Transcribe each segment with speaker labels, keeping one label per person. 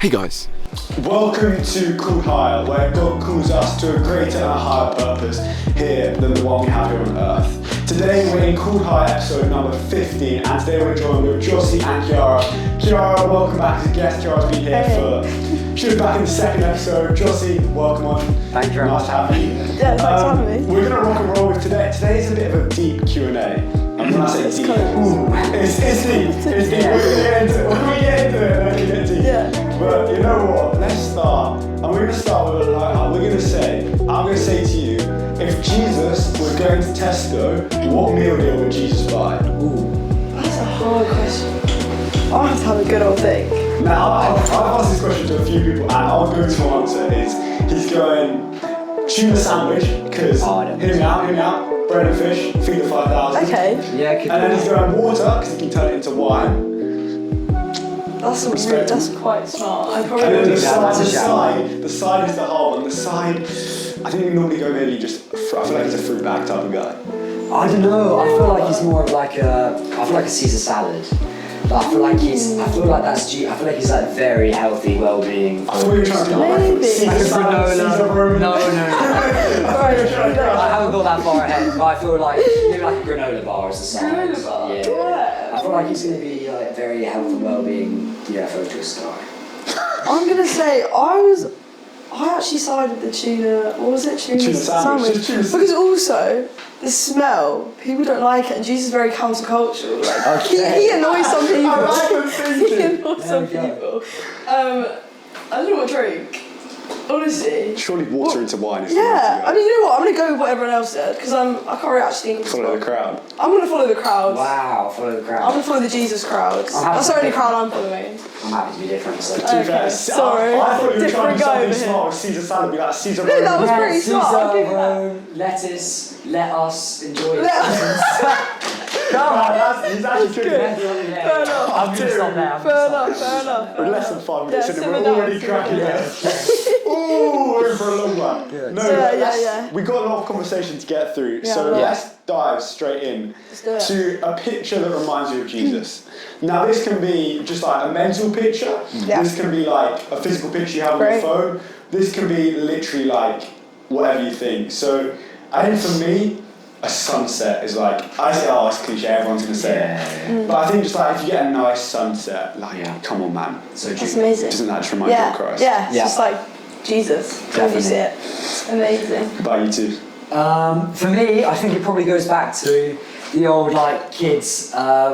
Speaker 1: Hey guys.
Speaker 2: Welcome to Called Higher, where God calls us to a greater and a higher purpose here than the one we have here on earth. Today we're in Called Higher episode number 15, and today we're joined with Jossi and Ciara. Ciara, welcome back as a guest. Ciara's been here she was back in the second episode. Jossi, welcome on.
Speaker 3: Thank you very much.
Speaker 2: Nice to have you.
Speaker 4: Yeah, thanks for having me.
Speaker 2: We're going to rock and roll with today. Today is a bit of a deep Q&A. And when I say deep, it's deep. It's deep. When we get into it, then we get deep.
Speaker 4: Yeah.
Speaker 2: But you know what? Let's start. And we're going to start with a light heart. I'm going to say to you, if Jesus was going to Tesco, what meal deal would Jesus buy?
Speaker 4: That's a hard question. I'll have to have a good old think.
Speaker 2: Now, I've asked this question to a few people, and our go-to answer is he's going tuna sandwich, because hear me out, bread and fish, feed the 5,000.
Speaker 4: Okay.
Speaker 3: Yeah,
Speaker 2: and then he's going water, because he can turn it into wine.
Speaker 4: That's quite smart. I probably
Speaker 2: And then
Speaker 4: would
Speaker 2: the
Speaker 4: do that.
Speaker 2: side is the whole, and the side, I think we normally go maybe just, I feel like he's a fruit bag type of guy.
Speaker 3: I don't know. I feel like he's more of like a Caesar salad. But I feel like he's like very healthy, well-being.
Speaker 2: I thought we were trying to do like
Speaker 4: Maybe.
Speaker 2: Caesar salad, Caesar Roman.
Speaker 3: No.
Speaker 4: Right,
Speaker 3: I haven't got that far ahead, but I feel like maybe like a granola bar as a side.
Speaker 4: Granola bar?
Speaker 3: Yeah. I feel like he's going to be like very health and well-being, focused guy.
Speaker 4: I'm gonna say I actually sided the tuna. What was it? Tuna sandwich. Because also the smell, people don't like it, and Jesus is very countercultural. Like he annoys some people. He annoys some people. I don't know what drink. Honestly.
Speaker 2: Surely water into wine is
Speaker 4: Yeah, I mean, you know what? I'm gonna go with what everyone else said because I can't really actually think.
Speaker 2: Follow the crowd.
Speaker 4: I'm gonna follow the crowd.
Speaker 3: Wow, follow the crowd.
Speaker 4: I'm gonna follow the Jesus crowd. That's the only crowd I'm following.
Speaker 3: I'm happy to be different. So.
Speaker 4: Okay, sorry.
Speaker 2: I thought you were trying to
Speaker 4: Different
Speaker 2: do
Speaker 4: guy
Speaker 2: something
Speaker 4: over
Speaker 2: smart
Speaker 4: here.
Speaker 2: with Caesar salad, be like Caesar
Speaker 4: No, that was
Speaker 2: Roman.
Speaker 4: pretty smart. I'll give you that.
Speaker 3: Rome, lettuce, let us enjoy it.
Speaker 2: Come on, he's actually tricking
Speaker 3: Yeah.
Speaker 4: Fair enough.
Speaker 3: I'm gonna stop now.
Speaker 4: Fair enough.
Speaker 2: We're less than 5 minutes
Speaker 4: Yeah,
Speaker 2: in,
Speaker 4: simmer
Speaker 2: and
Speaker 4: down,
Speaker 2: we're already
Speaker 4: simmer
Speaker 2: cracking
Speaker 4: down.
Speaker 2: it. Ooh, we're in for a long one. No,
Speaker 4: Yeah.
Speaker 2: we got a lot of conversation to get through,
Speaker 4: Yeah,
Speaker 2: so
Speaker 4: right.
Speaker 2: let's dive straight in
Speaker 4: Let's do it.
Speaker 2: to a picture that reminds you of Jesus. Now, this can be just like a mental picture.
Speaker 4: Yeah.
Speaker 2: This can be like a physical picture you have on your
Speaker 4: Great.
Speaker 2: phone. This can be literally like whatever you think. So, I think for me, a sunset is like, I say, it's cliche, everyone's gonna say it. But I think just like if you get a nice sunset, come on, man.
Speaker 3: So
Speaker 4: That's amazing.
Speaker 2: Doesn't that just remind you of Christ?
Speaker 4: Yeah, it's
Speaker 3: Yeah.
Speaker 4: just like Jesus. When you see it. It's amazing.
Speaker 2: By you too.
Speaker 3: For me, I think it probably goes back to the old like kids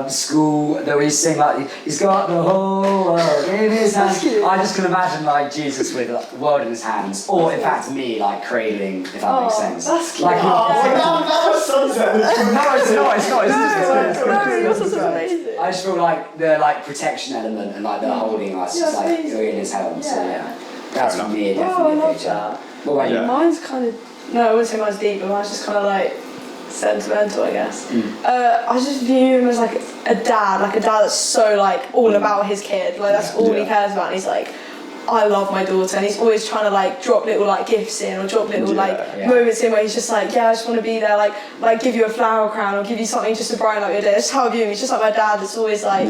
Speaker 3: school that we sing like he's got the whole world in his hands. I just can imagine like Jesus with the world in his hands, or in fact me like cradling, if that makes sense.
Speaker 4: That's cute.
Speaker 3: Like
Speaker 2: That was sunset.
Speaker 3: no, it's not. It's just
Speaker 4: No, yours is amazing.
Speaker 3: I just feel like the like protection element and like the holding us just like in his helm. So yeah, that's for me
Speaker 4: Oh, I
Speaker 3: definitely a
Speaker 4: love
Speaker 3: picture.
Speaker 4: that.
Speaker 3: What about you?
Speaker 4: Mine's kind of, no, I wouldn't say mine's deep, but mine's just kind of like sentimental, I guess. I just view him as like a dad that's so like all about his kid, like that's all he cares about, and he's like, I love my daughter, and he's always trying to like drop little like gifts in, or drop little moments in where he's just like, I just want to be there, like give you a flower crown, or give you something just to brighten up your day. That's how I view him. He's just like my dad that's always like,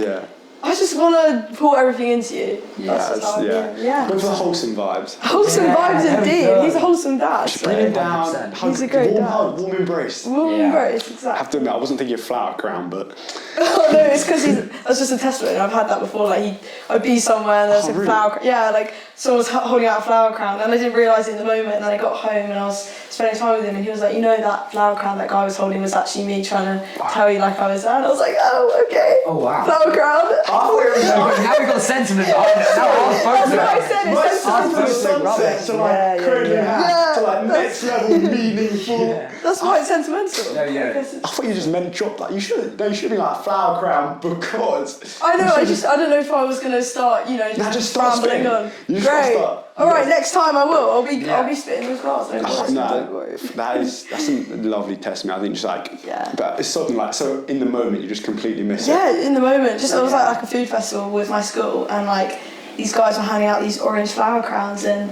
Speaker 4: I just want to pour everything into you. That's just how I view him. Yeah.
Speaker 2: Go for the wholesome vibes.
Speaker 4: Wholesome vibes indeed. He's a wholesome dad.
Speaker 2: Bring him down.
Speaker 3: 100%.
Speaker 4: He's a great
Speaker 2: warm
Speaker 4: dad.
Speaker 2: hug, warm embrace.
Speaker 4: Warm embrace,
Speaker 2: I
Speaker 4: exactly.
Speaker 2: have to admit, I wasn't thinking of flower crown, but
Speaker 4: Oh no, it's because that's just a testimony. I've had that before. Like I'd be somewhere and there was a flower crown. Yeah, like someone was holding out a flower crown, and I didn't realise it in the moment. And then I got home and I was spending time with him, and he was like, that flower crown that guy was holding was actually me trying to tell you like I was there. And I was like, oh okay.
Speaker 3: Oh wow.
Speaker 4: Flower crown.
Speaker 3: Now we've got sentiment behind it. Now our folks
Speaker 4: That's what I
Speaker 3: are
Speaker 4: said.
Speaker 2: my
Speaker 4: It's
Speaker 2: sunset
Speaker 4: sentimental.
Speaker 2: sunset to like cradling hands to like next level meaningful.
Speaker 4: That's why it's sentimental.
Speaker 3: No, yeah.
Speaker 4: I guess it's-
Speaker 2: I thought you just meant drop that. You should be like flower crown because.
Speaker 4: I know. I don't know if I was gonna start.
Speaker 2: Nah, just start
Speaker 4: rambling
Speaker 2: spitting.
Speaker 4: on.
Speaker 2: You just gotta
Speaker 4: Great.
Speaker 2: start.
Speaker 4: All right, next time I will. I'll be spitting with glass.
Speaker 2: Don't worry. That's a lovely testimony. I think just like, but it's something like, so in the moment you just completely miss it.
Speaker 4: Yeah, in the moment. Just I was at like a food festival with my school, and like these guys were handing out these orange flower crowns, and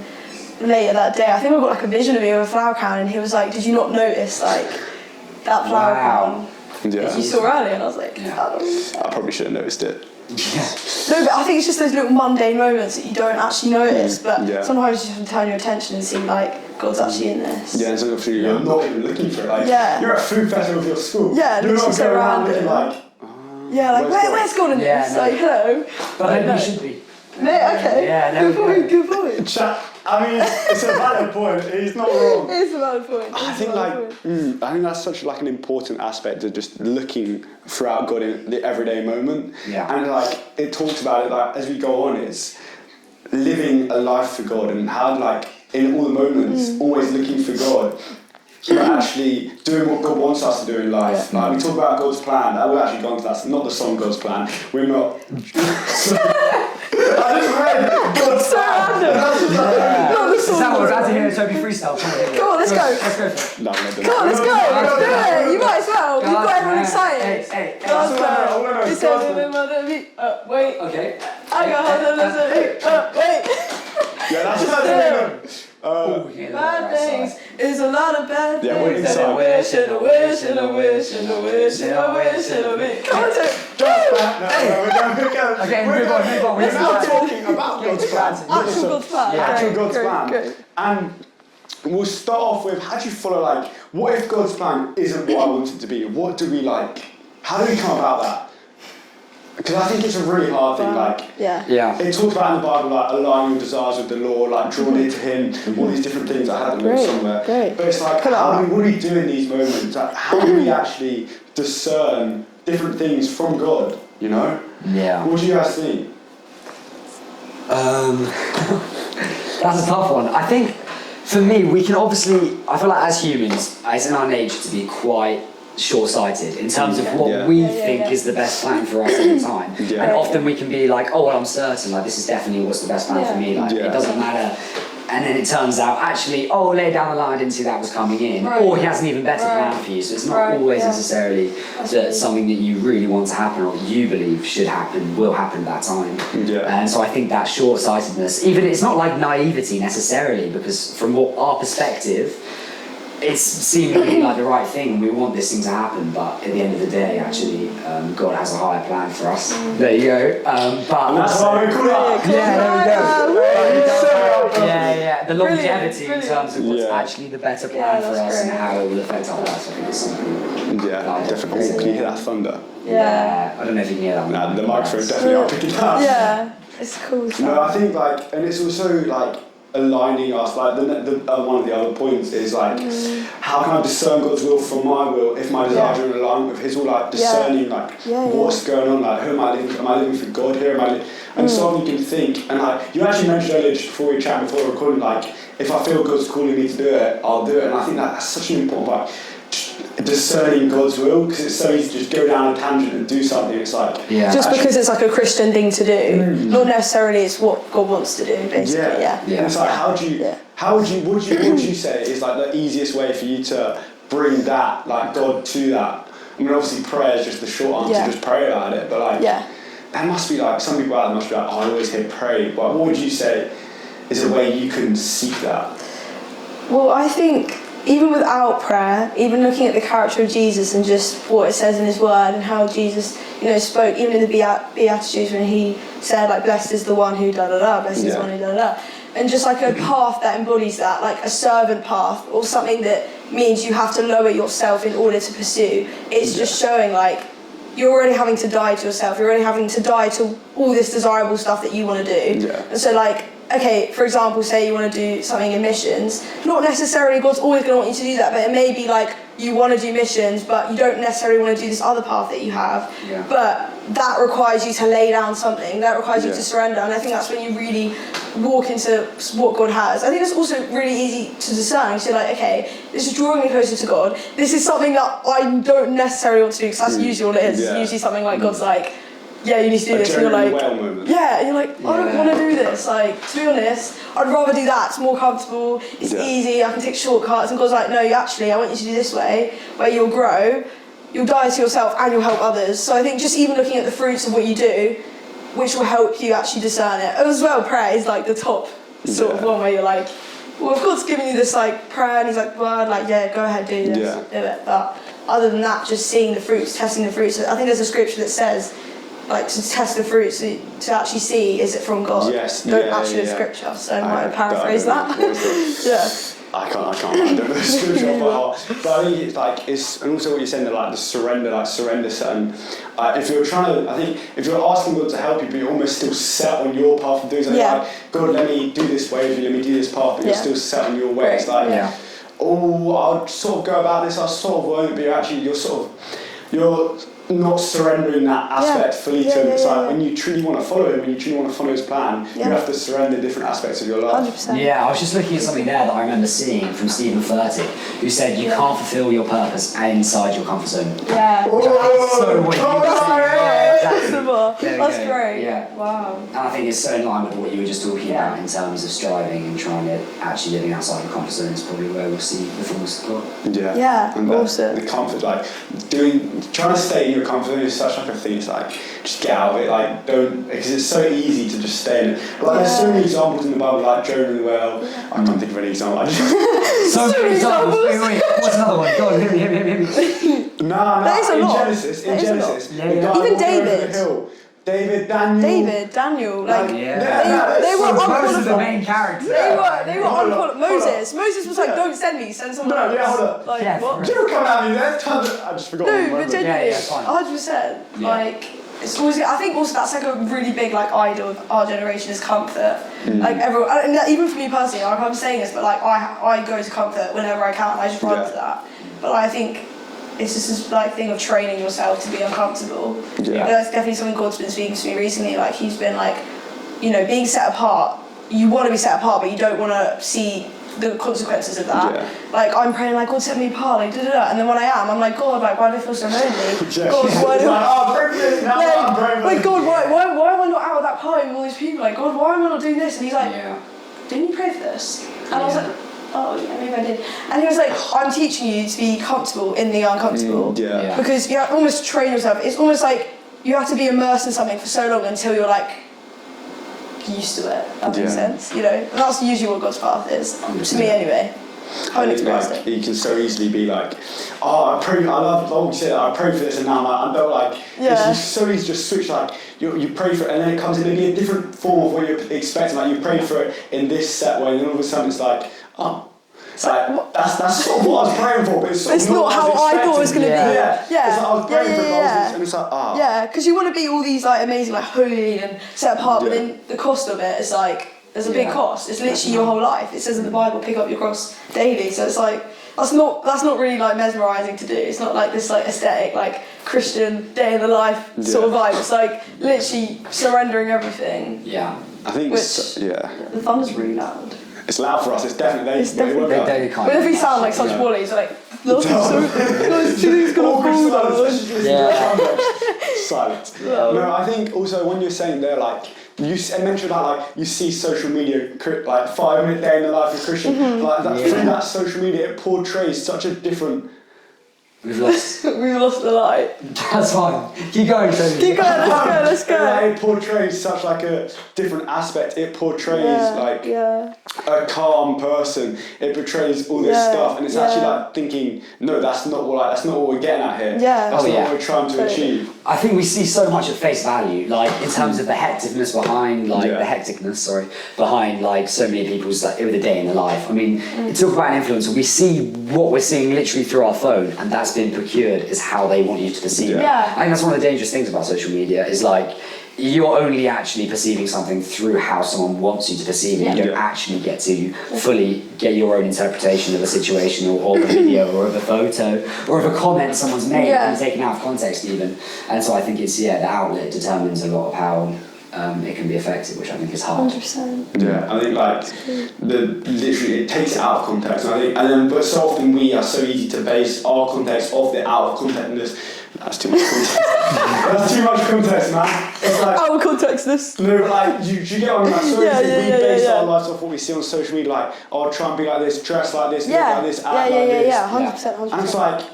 Speaker 4: later that day I think I got like a vision of me with a flower crown, and he was like, did you not notice like that flower crown that you saw earlier? And I was like,
Speaker 2: I probably should have noticed it.
Speaker 4: No, but I think it's just those little mundane moments that you don't actually notice, but sometimes you just have to turn your attention and see, like, God's actually in this.
Speaker 2: Yeah, and so obviously you're not even looking for it. Like, you're at a food festival with your school.
Speaker 4: Yeah,
Speaker 2: you're not going around looking like, where's God in this?
Speaker 3: No.
Speaker 4: Like, hello.
Speaker 3: But maybe you should be.
Speaker 4: Okay.
Speaker 3: Yeah, no,
Speaker 4: Good point.
Speaker 2: I mean, it's a valid point. He's not wrong.
Speaker 4: It is a valid point.
Speaker 2: I think that's such like an important aspect of just looking throughout God in the everyday moment.
Speaker 3: Yeah.
Speaker 2: And like it talks about it like as we go on, it's living a life for God and how like in all the moments always looking for God. But actually doing what God wants us to do in life.
Speaker 4: Yeah.
Speaker 2: Like we talk about God's plan. We've actually gone to that. Not the song God's plan. We're not. I just read God's plan.
Speaker 3: Is that what I had to hear Toby freestyle?
Speaker 4: Come on, let's go.
Speaker 3: Let's go for it.
Speaker 2: No,
Speaker 4: Come on, let's go. Let's do it. You might as well. You've got everyone excited.
Speaker 3: Hey.
Speaker 4: God's plan. It's
Speaker 2: God's
Speaker 4: everything mother me. Wait.
Speaker 3: Okay.
Speaker 4: I got hold of this. Wait.
Speaker 2: Yeah, that's just
Speaker 4: Bad things. It's a lot of bad things.
Speaker 2: Yeah, we're inside.
Speaker 4: And I wish, and I wish, and I wish, and I wish, and I wish, and I wish. Come on,
Speaker 3: Okay, move on.
Speaker 2: We're now talking about God's plan.
Speaker 4: Actual God's plan.
Speaker 2: Actual God's plan.
Speaker 4: Great.
Speaker 2: And we'll start off with how do you follow like what if God's plan isn't what I want it to be? What do we like? How do we come about that? Because I think it's a really hard thing. Like it talks about in the Bible like aligning your desires with the Lord, like draw near to Him, all these different things. I had them notes somewhere. But it's like what do we do in these moments? Like, how do we actually discern different things from God? You know?
Speaker 3: Yeah.
Speaker 2: What do you guys think?
Speaker 3: That's a tough one. I think for me, we can obviously, I feel like as humans, it's in our nature to be quite short-sighted in terms of what we think is the best plan for us at the time. And often we can be like, oh, well, I'm certain, like this is definitely what's the best plan for me. Like it doesn't matter. And then it turns out, actually, later down the line, I didn't see that was coming in. Or he has an even better plan for you. So it's not always necessarily that something that you really want to happen or you believe should happen will happen at that time. And so I think that short-sightedness, even it's not like naivety necessarily, because from our perspective, it's seemingly like the right thing. We want this thing to happen, but at the end of the day, actually, God has a higher plan for us. There you go. But
Speaker 2: that's why we call it.
Speaker 3: There we go. The longevity
Speaker 4: Brilliant.
Speaker 3: in terms of what's actually the better plan for us and how it will affect our lives. I think it's something.
Speaker 2: Definitely. Can you hear that thunder?
Speaker 3: Yeah. I don't know if you can hear that.
Speaker 2: Nah, the microphone definitely are picking up.
Speaker 4: Yeah, it's cool.
Speaker 2: No, I think like, and it's also like aligning us. Like one of the other points is like, how can I discern God's will from my will if my desires are in alignment with His will? Like discerning like what's going on. Like who am I living for? Am I living for God here? And so you can think. And like you actually mentioned earlier, just before we chat, before recording, like if I feel God's calling me to do it, I'll do it. And I think that's such an important part. Discerning God's will, because it's so easy to just go down a tangent and do something. It's like
Speaker 4: just because it's like a Christian thing to do, not necessarily it's what God wants to do. Basically, And
Speaker 2: it's like what would you say is like the easiest way for you to bring that like God to that? I mean, obviously prayer is just the short answer, just pray about it. But like there must be like some people out there must be like, I always hear pray. But what would you say is a way you can seek that?
Speaker 4: Well, I think even without prayer, even looking at the character of Jesus and just what it says in His Word and how Jesus, spoke, even in the Beatitudes when He said, like, blessed is the one who da-da-da, blessed is the one who da-da-da. And just like a path that embodies that, like a servant path or something that means you have to lower yourself in order to pursue. It's just showing, like, you're already having to die to yourself. You're already having to die to all this desirable stuff that you want to do. And so, like, okay, for example, say you want to do something in missions, not necessarily God's always going to want you to do that, but it may be like you want to do missions, but you don't necessarily want to do this other path that you have. But that requires you to lay down something, that requires you to surrender, and I think that's when you really walk into what God has. I think it's also really easy to discern, so you're like, okay, this is drawing me closer to God, this is something that I don't necessarily want to do, because that's usually all it is. It's usually something like God's like, you need to do this, and you're like, and you're like, I don't want to do this. Like, to be honest, I'd rather do that. It's more comfortable. It's easy. I can take shortcuts. And God's like, no, actually, I want you to do this way, where you'll grow, you'll die to yourself, and you'll help others. So I think just even looking at the fruits of what you do, which will help you actually discern it. As well, prayer is like the top sort of one where you're like, well, if God's giving you this like prayer, and He's like, well, like, go ahead, do this, do it. But other than that, just seeing the fruits, testing the fruits. I think there's a scripture that says, like to test the fruits to actually see is it from God.
Speaker 2: Yes,
Speaker 4: Don't
Speaker 2: yeah,
Speaker 4: actually the
Speaker 2: yeah.
Speaker 4: scripture. So I might paraphrase that.
Speaker 2: I can't. I don't know the scripture off by heart. But I think it's like and also what you're saying, like the surrender certain. If you're trying to, I think if you're asking God to help you, but you're almost still set on your path of doing something, like God, let me do this way with you, let me do this path, but you're still set on your way.
Speaker 4: Right.
Speaker 2: It's like, I'll sort of go about this, I sort of won't, but you're not surrendering that aspect fully to him. It's like when you truly want to follow him, when you truly want to follow his plan, you have to surrender different aspects of your life.
Speaker 4: 100%.
Speaker 3: Yeah, I was just looking at something there that I remember seeing from Stephen Furtick, who said you can't fulfill your purpose inside your comfort zone.
Speaker 4: Yeah.
Speaker 3: Which I think is so what you were saying. Yeah, exactly.
Speaker 4: That's great.
Speaker 3: Yeah.
Speaker 4: Wow.
Speaker 3: And I think it's so in line with what you were just talking about in terms of striving and trying to actually living outside your comfort zone is probably where we'll see the fullness of God.
Speaker 2: Yeah.
Speaker 4: Yeah,
Speaker 2: And
Speaker 4: awesome.
Speaker 2: the comfort, like trying to stay in your comfort zone is such like a thing. It's like just get out of it. Like don't, because it's so easy to just stay in it. But like there's so many examples in the Bible, like Jonah in the well. I can't think of any example.
Speaker 3: So many examples. Wait. What's another one? Go on, hit me.
Speaker 2: No.
Speaker 4: There is a
Speaker 2: In
Speaker 4: lot.
Speaker 2: Genesis,
Speaker 4: There is a lot.
Speaker 2: the
Speaker 3: Yeah.
Speaker 2: guy
Speaker 4: Even
Speaker 2: walking over
Speaker 4: David.
Speaker 2: the hill. Daniel,
Speaker 4: like
Speaker 3: They
Speaker 4: were
Speaker 3: Moses is the
Speaker 4: unqualified.
Speaker 3: main character.
Speaker 4: They were
Speaker 2: Hold up.
Speaker 4: unqualified. Moses was like, don't send me, send someone else.
Speaker 2: Yeah, hold up.
Speaker 4: Like
Speaker 3: Yeah,
Speaker 4: what?
Speaker 2: Do you come at me there? I just forgot.
Speaker 4: No, but genuinely,
Speaker 3: Yeah, fine.
Speaker 4: 100%.
Speaker 3: Yeah.
Speaker 4: Like, it's always. I think also that's like a really big like idol of our generation is comfort. Like everyone, and even for me personally, like I'm saying this, but like I go to comfort whenever I can. I just run to that. But like, I think it's just this like thing of training yourself to be uncomfortable.
Speaker 2: Yeah.
Speaker 4: That's definitely something God's been speaking to me recently. Like he's been like, you know, being set apart. You want to be set apart, but you don't want to see the consequences of that.
Speaker 2: Yeah.
Speaker 4: Like I'm praying, like God set me apart, like da. And then when I am, I'm like, God, like why do I feel so lonely?
Speaker 2: Yeah.
Speaker 4: God, why do
Speaker 2: like,
Speaker 4: God, why am I not out of that party with all these people? Like God, why am I not doing this? And he's like, didn't you pray for this? And I was like, oh yeah, maybe I did. And he was like, I'm teaching you to be comfortable in the uncomfortable. Because you have to almost train yourself. It's almost like you have to be immersed in something for so long until you're like used to it. That makes sense, you know. And that's usually what God's path is, to me anyway. I haven't experienced it.
Speaker 2: You can so easily be like, I love what you said, I pray for this, and now I'm not like, it's so easy to just switch, like, you pray for it, and then it comes in maybe a different form of what you're expecting, like you pray for it in this set way, and then all of a sudden it's like, like, that's sort of what I was praying for, but it's sort of
Speaker 4: not how I thought it was going to be.
Speaker 2: Yeah. It's like I was praying for it, and it's like,
Speaker 4: Yeah, because you want to be all these like amazing, like holy and set apart, but then the cost of it is like, there's a big cost. It's literally your whole life. It says in the Bible, pick up your cross daily. So it's like that's not really like mesmerising to do. It's not like this like aesthetic like Christian day in the life sort of vibe. It's like literally surrendering everything.
Speaker 3: Yeah.
Speaker 2: I think
Speaker 4: the thunder's really loud.
Speaker 2: It's loud for us. It's definitely
Speaker 3: They kind
Speaker 4: But if we sound like such bullies, like lots of things gonna fall down.
Speaker 2: Silence. No, I think also when you're saying there, like you mentioned about like you see social media like 5 minute day in the life of a Christian, like that through that social media it portrays such a different.
Speaker 3: We've lost
Speaker 4: the light.
Speaker 3: That's fine. Keep going, Tony.
Speaker 4: Keep going, let's go.
Speaker 2: It portrays such like a different aspect. It portrays like a calm person. It portrays all this stuff, and it's actually like thinking, no, that's not what we're getting at here.
Speaker 4: Yeah.
Speaker 2: That's not what we're trying to achieve.
Speaker 3: I think we see so much at face value, like in terms of the hecticness behind, behind like so many people's like with a day in the life. I mean, talk about an influencer. We see what we're seeing literally through our phone, and that's been procured is how they want you to perceive it. I think that's one of the dangerous things about social media is like you're only actually perceiving something through how someone wants you to perceive it. You don't actually get to fully get your own interpretation of a situation or a video or of a photo or of a comment someone's made and taken out of context even. And so I think it's the outlet determines a lot of how it can be effective, which I think is hard.
Speaker 4: 100%.
Speaker 2: Yeah, I think like literally it takes it out of context. And I think, but so often we are so easy to base our context off the out of contextness. That's too much context. That's too much context, man. It's like
Speaker 4: out of context this.
Speaker 2: No, but like you get what I mean? Like, so easily we base our lives off what we see on social media. Like, try and be like this, dress like this, look like this, act like this.
Speaker 4: 100%.
Speaker 2: And it's like,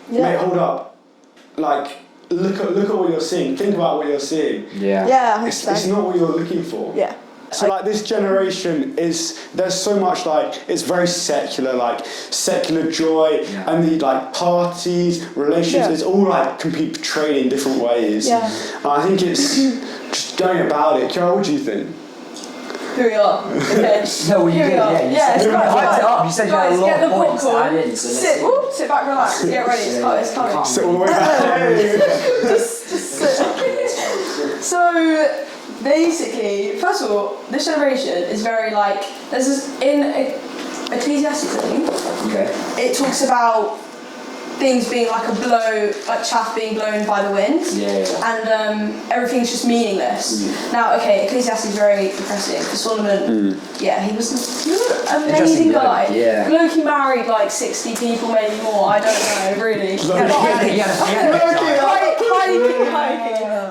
Speaker 2: mate, hold up. Like, look at what you're seeing. Think about what you're seeing.
Speaker 4: Yeah, 100%.
Speaker 2: It's not what you're looking for.
Speaker 4: Yeah.
Speaker 2: So like this generation there's so much like it's very secular, like secular joy and the like parties, relationships, it's all like can be portrayed in different ways.
Speaker 4: Yeah.
Speaker 2: And I think it's just going about it. Ciara, what do you think?
Speaker 4: Here we are. Okay.
Speaker 3: No, well, you did, yeah.
Speaker 4: It's
Speaker 3: You hyped it up. You said you had a
Speaker 4: guys,
Speaker 3: lot
Speaker 4: get
Speaker 3: of
Speaker 4: the
Speaker 3: points to
Speaker 4: popcorn.
Speaker 3: add in. So let's
Speaker 4: Sit back, relax, get ready. It's coming.
Speaker 2: Sit all the way back.
Speaker 4: Just sit. So basically, first of all, this generation is very like there's this in Ecclesiastes, I think.
Speaker 3: Okay.
Speaker 4: It talks about things being like like chaff being blown by the wind, and everything's just meaningless. Now, okay, Ecclesiastes is very depressing. For Solomon, he was an amazing guy.
Speaker 3: Yeah.
Speaker 4: Look, he married like 60 people, maybe more. I don't know, really. Hiking.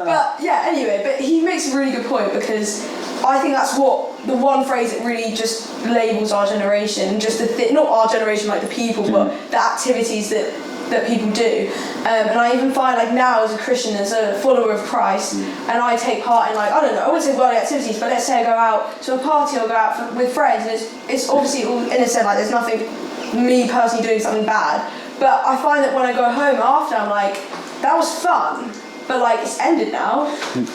Speaker 4: But yeah, anyway, but he makes a really good point because I think that's what the one phrase that really just labels our generation, just not our generation like the people, but the activities that people do. And I even find like now as a Christian, as a follower of Christ, and I take part in like, I don't know, I wouldn't say worldly activities, but let's say I go out to a party or go out with friends, and it's obviously all in a sense like there's nothing me personally doing something bad, but I find that when I go home after I'm like, that was fun. But like it's ended now.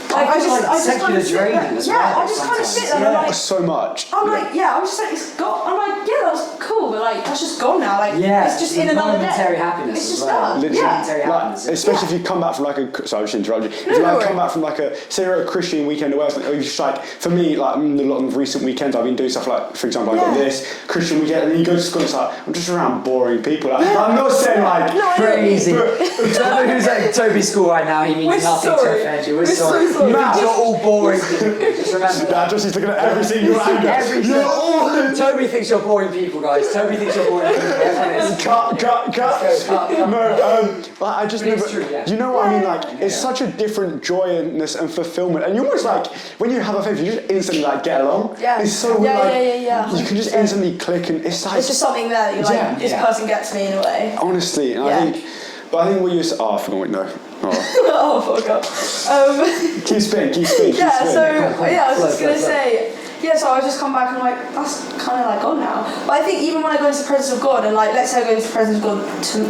Speaker 4: Like I just kind of sit there. Yeah, I just kind of sit there and I'm like
Speaker 2: so much.
Speaker 4: I'm like, I'm just like it's gone. I'm like, that was cool, but like that's just gone now. Like it's just in another day.
Speaker 3: Momentary happiness.
Speaker 4: It's just
Speaker 3: well.
Speaker 4: done.
Speaker 2: Literally,
Speaker 3: momentary happiness.
Speaker 2: Especially if you come back from like a sorry, I should interrupt you. If you like come back from like say you're at a Christian weekend or something, or you just like for me like a lot of recent weekends I've been doing stuff like for example I got this Christian weekend and then you go to school and it's like I'm just around boring people. Like, I'm not saying like
Speaker 3: crazy. Who's at Toby's school right now? He means nothing to offend you. We're sorry.
Speaker 4: So sorry.
Speaker 3: You're all boring people. Just remember that.
Speaker 2: Jossie's looking at every single angle.
Speaker 3: Toby thinks you're boring people, guys. Toby thinks you're boring people.
Speaker 2: Cut. No, I just remember.
Speaker 3: True, yeah.
Speaker 2: You know what I mean? Like, it's such a different joyousness and fulfillment, and you almost like when you have a faith, you just instantly like get along.
Speaker 4: Yeah.
Speaker 2: It's so weird.
Speaker 4: Yeah.
Speaker 2: You can just instantly click, and it's like
Speaker 4: It's just something there that you're like, this person gets me in a way.
Speaker 2: honestly, and I think what you said. Oh, I forgot what no.
Speaker 4: Oh, fuck up.
Speaker 2: Keep spinning.
Speaker 4: Yeah, so I was just gonna say, so I just come back and I'm like, that's kind of like gone now. But I think even when I go into the presence of God, and like, let's say I go into the presence of God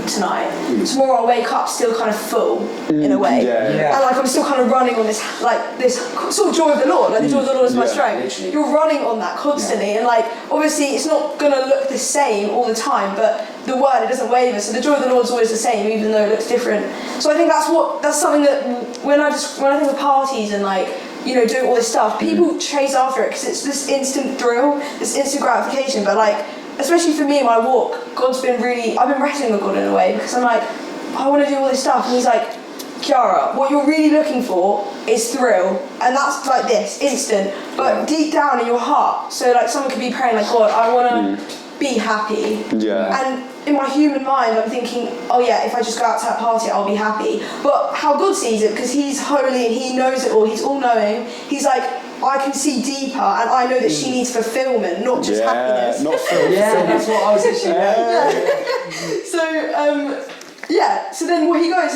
Speaker 4: tonight, tomorrow I'll wake up still kind of full in a way, and like I'm still kind of running on this sort of joy of the Lord, like the joy of the Lord is my strength.
Speaker 3: Literally.
Speaker 4: You're running on that constantly, and like obviously it's not gonna look the same all the time, but the word, it doesn't waver, so the joy of the Lord is always the same, even though it looks different. So I think that's something that when I think of parties and like, you know, doing all this stuff, people chase after it because it's this instant thrill, this instant gratification. But like, especially for me in my walk, I've been wrestling with God in a way because I'm like, I want to do all this stuff, and He's like, Ciara, what you're really looking for is thrill, and that's like this, instant, but deep down in your heart. So like someone could be praying like, God, I want to be happy.
Speaker 2: Yeah.
Speaker 4: And in my human mind, I'm thinking, oh yeah, if I just go out to that party, I'll be happy. But how God sees it, because He's holy and He knows it all, He's all-knowing, He's like, I can see deeper, and I know that she needs fulfillment, not just happiness.
Speaker 2: Not fulfillment.
Speaker 3: That's what I was actually.
Speaker 4: So then what he goes,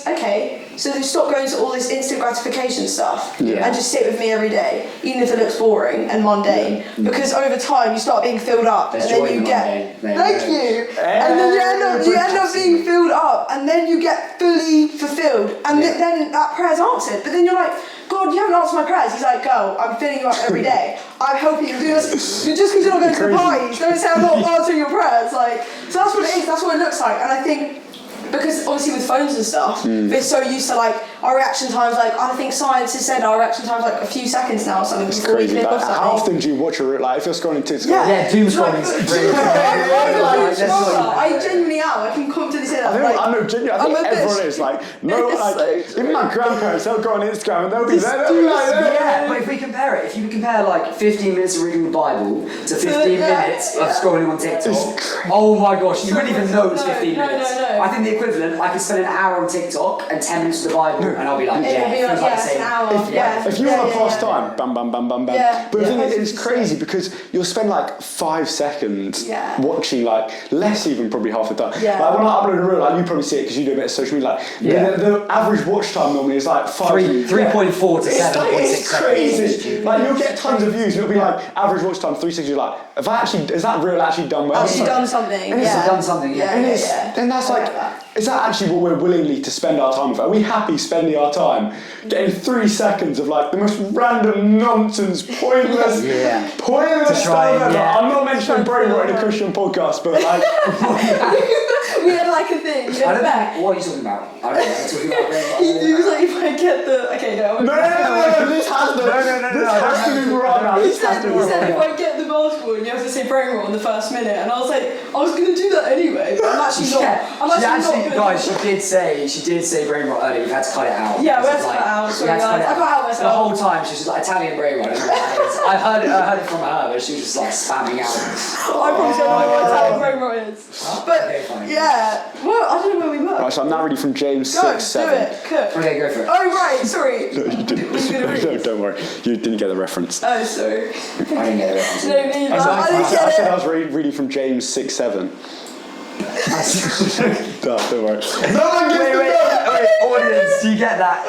Speaker 4: okay, so then stop going to all this instant gratification stuff and just sit with me every day, even if it looks boring and mundane, because over time you start being filled up, and then you get, thank you, and then you end up being filled up, and then you get fully fulfilled, and then that prayer's answered, but then you're like, God, you haven't answered my prayers. He's like, go, I'm filling you up every day. I'm helping you do this. Just because you're not going to the parties, don't say I'm not answering your prayers. Like, so that's what it is. That's what it looks like. And I think, because obviously with phones and stuff, we're so used to like our reaction times. Like I think science has said our reaction times like a few seconds now or something.
Speaker 2: It's crazy. Like, how often do you watch if you're scrolling TikTok?
Speaker 3: Doom scrolling is really
Speaker 4: I genuinely am. I can confidently say that.
Speaker 2: I know genuinely. I think everyone is like, even my grandparents, they'll go on Instagram and they'll be there.
Speaker 3: But if we compare it, if you compare like 15 minutes of reading the Bible to 15 minutes of scrolling on TikTok, oh my gosh, you wouldn't even know it's 15 minutes.
Speaker 4: No.
Speaker 3: I think the equivalent, I could spend an hour on TikTok and 10 minutes with the Bible. and I'll be like,
Speaker 4: It'll be
Speaker 3: it feels like the
Speaker 4: an
Speaker 3: same.
Speaker 4: hour.
Speaker 2: If you want to pass time, bam, bam, bam, bam, bam.
Speaker 4: Yeah.
Speaker 2: But the thing is, it's
Speaker 4: 100%.
Speaker 2: crazy because you'll spend like 5 seconds
Speaker 4: Yeah.
Speaker 2: watching, like less even probably half the time.
Speaker 4: Yeah.
Speaker 2: Like when I upload a reel, like you probably see it because you do a bit of social media. Like the average watch time normally is like
Speaker 3: 3.4 to 7.6
Speaker 2: It's crazy. Like you'll get tons of views. It'll be like average watch time 360. You're like, is that reel actually done well?
Speaker 4: Actually done something.
Speaker 2: And
Speaker 3: It's done something, yeah.
Speaker 2: And that's like, is that actually what we're willingly to spend our time with? Are we happy spending our time getting 3 seconds of like the most random nonsense, pointless
Speaker 3: To
Speaker 2: stuff
Speaker 3: try and,
Speaker 2: ever?
Speaker 3: yeah.
Speaker 2: I'm not mentioning brainwright in a Christian podcast, but like,
Speaker 4: We had like a thing.
Speaker 3: I don't know. What are you talking about? I don't know. I'm talking about
Speaker 4: He was like, if I get the. Okay, no.
Speaker 2: no, this has to be right now.
Speaker 4: He
Speaker 2: This has
Speaker 4: said,
Speaker 2: to be
Speaker 4: he said if
Speaker 2: right.
Speaker 4: I get the basketball and you have to say brain roll in the first minute, and I was like, I was gonna do that anyway, but I'm actually not. I'm
Speaker 3: she
Speaker 4: actually
Speaker 3: actually,
Speaker 4: not.
Speaker 3: guys, she did say brain rot earlier. We've had to cut it out.
Speaker 4: Yeah, we had
Speaker 3: because
Speaker 4: to cut it out.
Speaker 3: we
Speaker 4: Sorry,
Speaker 3: had to cut
Speaker 4: guys.
Speaker 3: it
Speaker 4: I got out myself.
Speaker 3: The whole time she was just like Italian brain rot. I don't know what that is. I heard it from her, but she was just like spamming out.
Speaker 4: I probably don't know what Italian brain rot is. But
Speaker 3: Okay, fine.
Speaker 4: yeah, well, I don't know where we were.
Speaker 2: Right, so I'm now ready from James
Speaker 4: Go,
Speaker 2: 6,
Speaker 4: do
Speaker 2: 7.
Speaker 4: it. Cook.
Speaker 3: Okay, go for it.
Speaker 4: Oh right, sorry.
Speaker 2: No, you didn't.
Speaker 4: Were you gonna read?
Speaker 2: No, don't worry. You didn't get the reference.
Speaker 4: Oh, sorry.
Speaker 3: I didn't get it.
Speaker 4: No, neither. I didn't
Speaker 2: I said I
Speaker 4: get
Speaker 2: was reading from James 6, 7. No, don't worry. No one gets the note!
Speaker 3: Wait, audience, do you get that?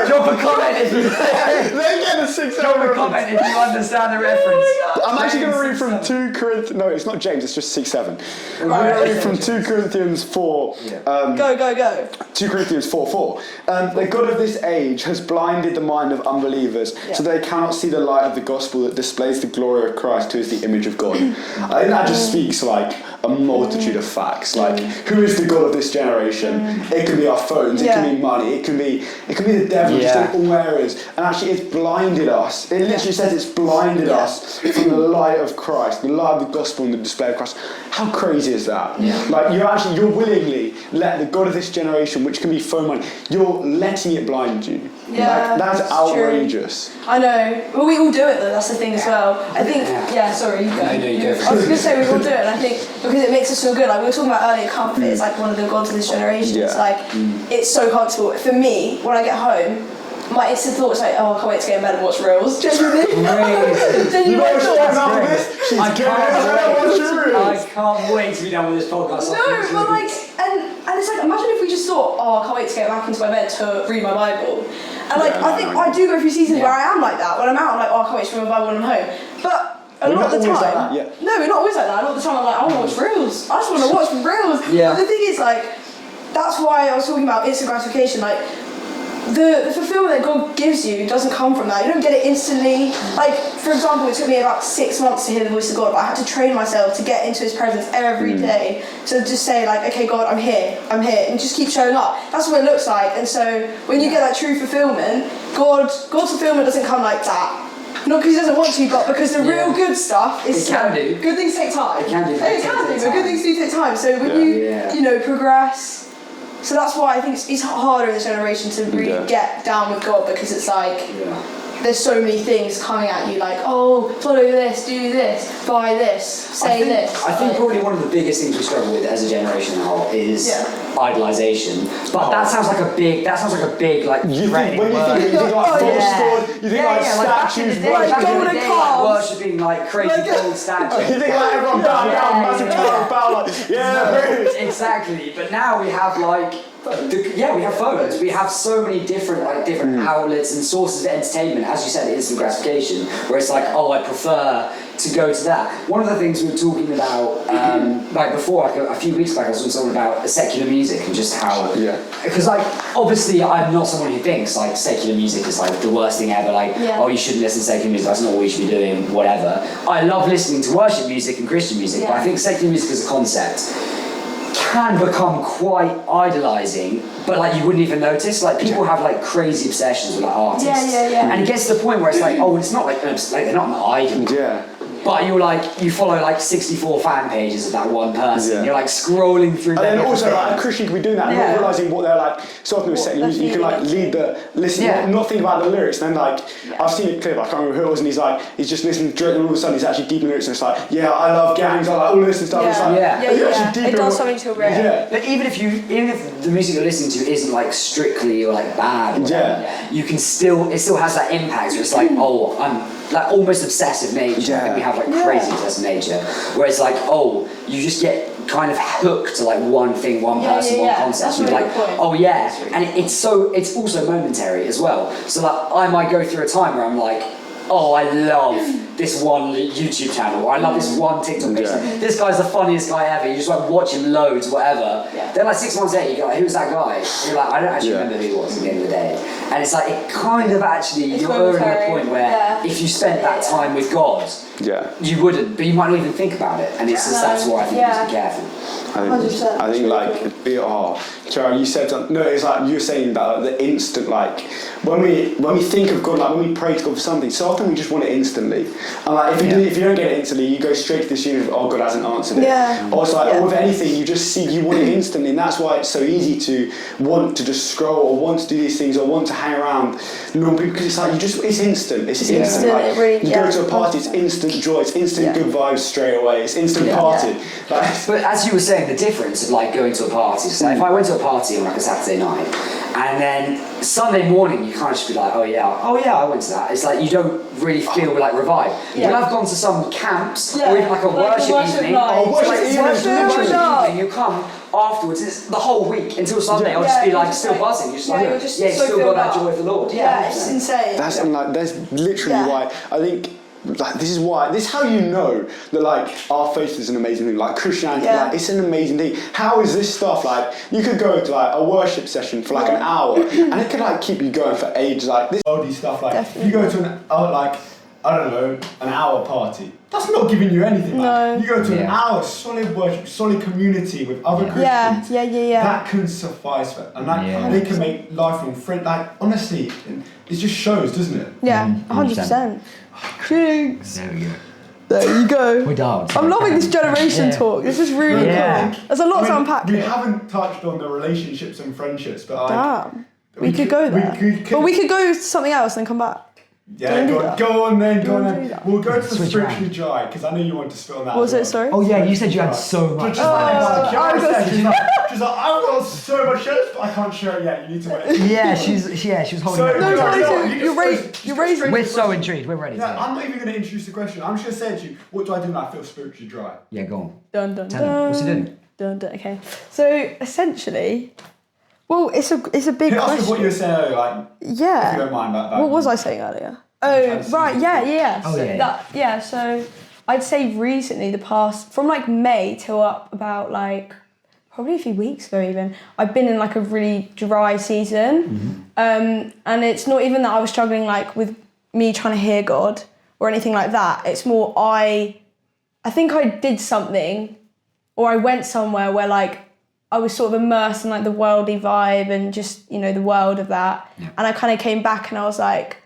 Speaker 3: Drop a comment if you
Speaker 2: They get the 6, 7
Speaker 3: drop a
Speaker 2: reference.
Speaker 3: comment if you understand the reference.
Speaker 2: I'm actually going to read
Speaker 3: James
Speaker 2: from 2 Corinthians. No, it's not James, it's just 6, 7. I'm
Speaker 4: Right.
Speaker 2: going to read from 2 Corinthians 4.
Speaker 4: Go.
Speaker 2: 2 Corinthians 4:4. The God of this age has blinded the mind of unbelievers so they cannot see the light of the gospel that displays the glory of Christ, who is the image of God. I think that just speaks like a multitude of facts. Like, who is the God of this generation? It can be our phones, it can be money, it can be the devil, just in all areas. And actually, it's blinded us. It literally says it's blinded us from the light of Christ, the light of the gospel and the display of Christ. How crazy is that? Like, you're willingly let the God of this generation, which can be phone money, you're letting it blind you.
Speaker 4: Yeah,
Speaker 2: Like, that's
Speaker 4: it's
Speaker 2: outrageous.
Speaker 4: True. I know. Well, we all do it though. That's the thing as well. I think. Yeah. Sorry, you go.
Speaker 3: No, you go.
Speaker 4: I was gonna say we all do it, and I think because it makes us feel good. Like we were talking about earlier, comfort is like one of the gods of this generation. It's like it's so comfortable. For me, when I get home, my instant thought is like, oh, I can't wait to get in bed and watch reels. Genuinely.
Speaker 2: You know what's going on with this? She's
Speaker 3: I
Speaker 2: I
Speaker 3: can't wait to be done with this podcast.
Speaker 4: No, but like, and it's like, imagine if we just thought, oh, I can't wait to get back into my bed to read my Bible. And like, I think I do go through seasons where I am like that. When I'm out, I'm like, oh, I can't wait to read my Bible when I'm home. But a lot of the time, no, we're not always like that. A lot of the time, I'm like, I want to watch reels. I just want to watch reels.
Speaker 3: Yeah.
Speaker 4: But the thing is, like, that's why I was talking about instant gratification. Like, the fulfillment that God gives you doesn't come from that. You don't get it instantly. Like, for example, it took me about 6 months to hear the voice of God, but I had to train myself to get into His presence every day. So just say like, okay, God, I'm here, and just keep showing up. That's what it looks like. And so when you get that true fulfillment, God's fulfillment doesn't come like that. Not because He doesn't want to, but because the real good stuff is
Speaker 3: can do.
Speaker 4: Good things take time.
Speaker 3: It can do.
Speaker 4: But good things do take time. So when you progress. So that's why I think it's harder in this generation to really get down with God, because it's like there's so many things coming at you, like, oh, follow this, do this, buy this, say this.
Speaker 3: I think probably one of the biggest things we struggle with as a generation as a whole is idolization. But that sounds like a big like
Speaker 2: You think,
Speaker 3: threatening
Speaker 2: when you
Speaker 3: word.
Speaker 2: think like false God, you think like statues,
Speaker 4: like golden calves.
Speaker 3: worshipping like crazy gold statues.
Speaker 2: you think like everyone bowing down, massive tower of bow, like,
Speaker 3: Exactly. But now we have like we have phones. We have so many different outlets and sources of entertainment. As you said, instant gratification, where it's like, oh, I prefer to go to that. One of the things we were talking about, like before, like a few weeks back, I was talking something about secular music and just how, because like obviously I'm not someone who thinks like secular music is like the worst thing ever. Like, oh, you shouldn't listen to secular music. That's not what you should be doing. Whatever. I love listening to worship music and Christian music, but I think secular music as a concept can become quite idolizing, but like you wouldn't even notice. Like people have like crazy obsessions with like artists, and it gets to the point where it's like, oh, it's not like they're not an idol, but you follow like 64 fan pages of that one person.
Speaker 2: Yeah.
Speaker 3: You're like scrolling through.
Speaker 2: And then also, like, a Christian can be doing that, and not realizing what they're like. So often with saying, you can like listen, not think about the lyrics. And then like, I've seen a clip, I can't remember who it was, and he's just listening to it, and all of a sudden he's actually deep in the lyrics, and it's like, yeah, I love gangs, I like all this and stuff.
Speaker 4: Yeah.
Speaker 2: It's like,
Speaker 4: It does something to a brain.
Speaker 2: Yeah.
Speaker 3: But even if the music you're listening to isn't like strictly or like bad, or whatever, you can it still has that impact. Where it's like, oh, I'm like almost obsessive nature. I think we have like crazy obsessive nature, where it's like, oh, you just get kind of hooked to like one thing, one person, one concept.
Speaker 4: That's
Speaker 3: You're
Speaker 4: really
Speaker 3: like,
Speaker 4: good point.
Speaker 3: oh yeah, and it's also momentary as well. So like, I might go through a time where I'm like, oh, I love this one YouTube channel, or I love this one TikTok page. This guy's the funniest guy ever. You just like watch him loads, whatever. Then like 6 months later, you go, like, who's that guy? And you're like, I don't actually remember who he was at the end of the day. And it's like, it kind of actually, you're already at the point where if you spent that time with God, you wouldn't, but you might not even think about it. And it's just, that's why I think you have to be careful.
Speaker 2: I think like, Ciara, you said something, no, it's like you were saying about like, the instant, like, when we think of God, like when we pray to God for something, so often we just want it instantly. And like, if you don't get it instantly, you go straight to this unit of, oh, God hasn't answered it. Or it's like, or with anything, you want it instantly, and that's why it's so easy to want to just scroll, or want to do these things, or want to hang around normal people, because it's like, it's instant. It's instant. Like, you go to a party, it's instant joy, it's instant good vibes straight away, it's instant party. Like,
Speaker 3: but as you were saying, the difference of like going to a party, so if I went to a party on like a Saturday night, and then Sunday morning you can't just be like, oh yeah, I went to that. It's like you don't really feel like revived. When I've gone to some camps, or even like a worship evening, you come afterwards, it's the whole week until Sunday, I'll just be like still buzzing. You're just like, you still got that joy of the Lord.
Speaker 4: It's insane.
Speaker 2: That's literally why I think. Like, this is how you know that like our faith is an amazing thing. Like Christianity, like it's an amazing thing. How is this stuff like? You could go to like a worship session for like an hour, and it could like keep you going for ages. Like this worldly stuff. Like you go to an an hour party. That's not giving you anything. Like, you go to an hour solid worship, solid community with other Christians. That can suffice for, and like they can make lifelong friends. Like honestly, it just shows, doesn't it?
Speaker 4: 100%. Jinx.
Speaker 3: There we go.
Speaker 4: There you go.
Speaker 3: We're done.
Speaker 4: I'm loving this generation talk. This is really cool. There's a lot to unpack
Speaker 2: We
Speaker 4: here.
Speaker 2: haven't touched on the relationships and friendships, but
Speaker 4: Damn. We could go there. But we could go to something else and come back.
Speaker 2: Yeah, go on then. We'll go to the spiritually dry, because I know you want to spit on that.
Speaker 4: What was it, sorry?
Speaker 3: Oh yeah, you said you had so much.
Speaker 2: She's like, I've got so much shit, but I can't share it yet. You need to wait.
Speaker 3: Yeah, she was holding it.
Speaker 4: You're raising.
Speaker 3: We're so intrigued. We're ready.
Speaker 2: Yeah, I'm not even going to introduce the question. I'm just going to say to you, what do I do when I feel spiritually dry?
Speaker 3: Yeah, go on.
Speaker 4: Dun dun
Speaker 3: Tell him. What's he doing?
Speaker 4: Dun dun. Okay. So essentially, well, it's a big
Speaker 2: Can I ask
Speaker 4: question.
Speaker 2: you what you were saying earlier, like, if you don't mind about that?
Speaker 4: What was I saying earlier? Oh, right, yeah.
Speaker 3: Oh,
Speaker 4: So so I'd say recently, from like May till up about like probably a few weeks ago even, I've been in like a really dry season. And it's not even that I was struggling like with me trying to hear God or anything like that. It's more I think I did something, or I went somewhere where like I was sort of immersed in like the worldly vibe and just, the world of that. And I kind of came back and I was like,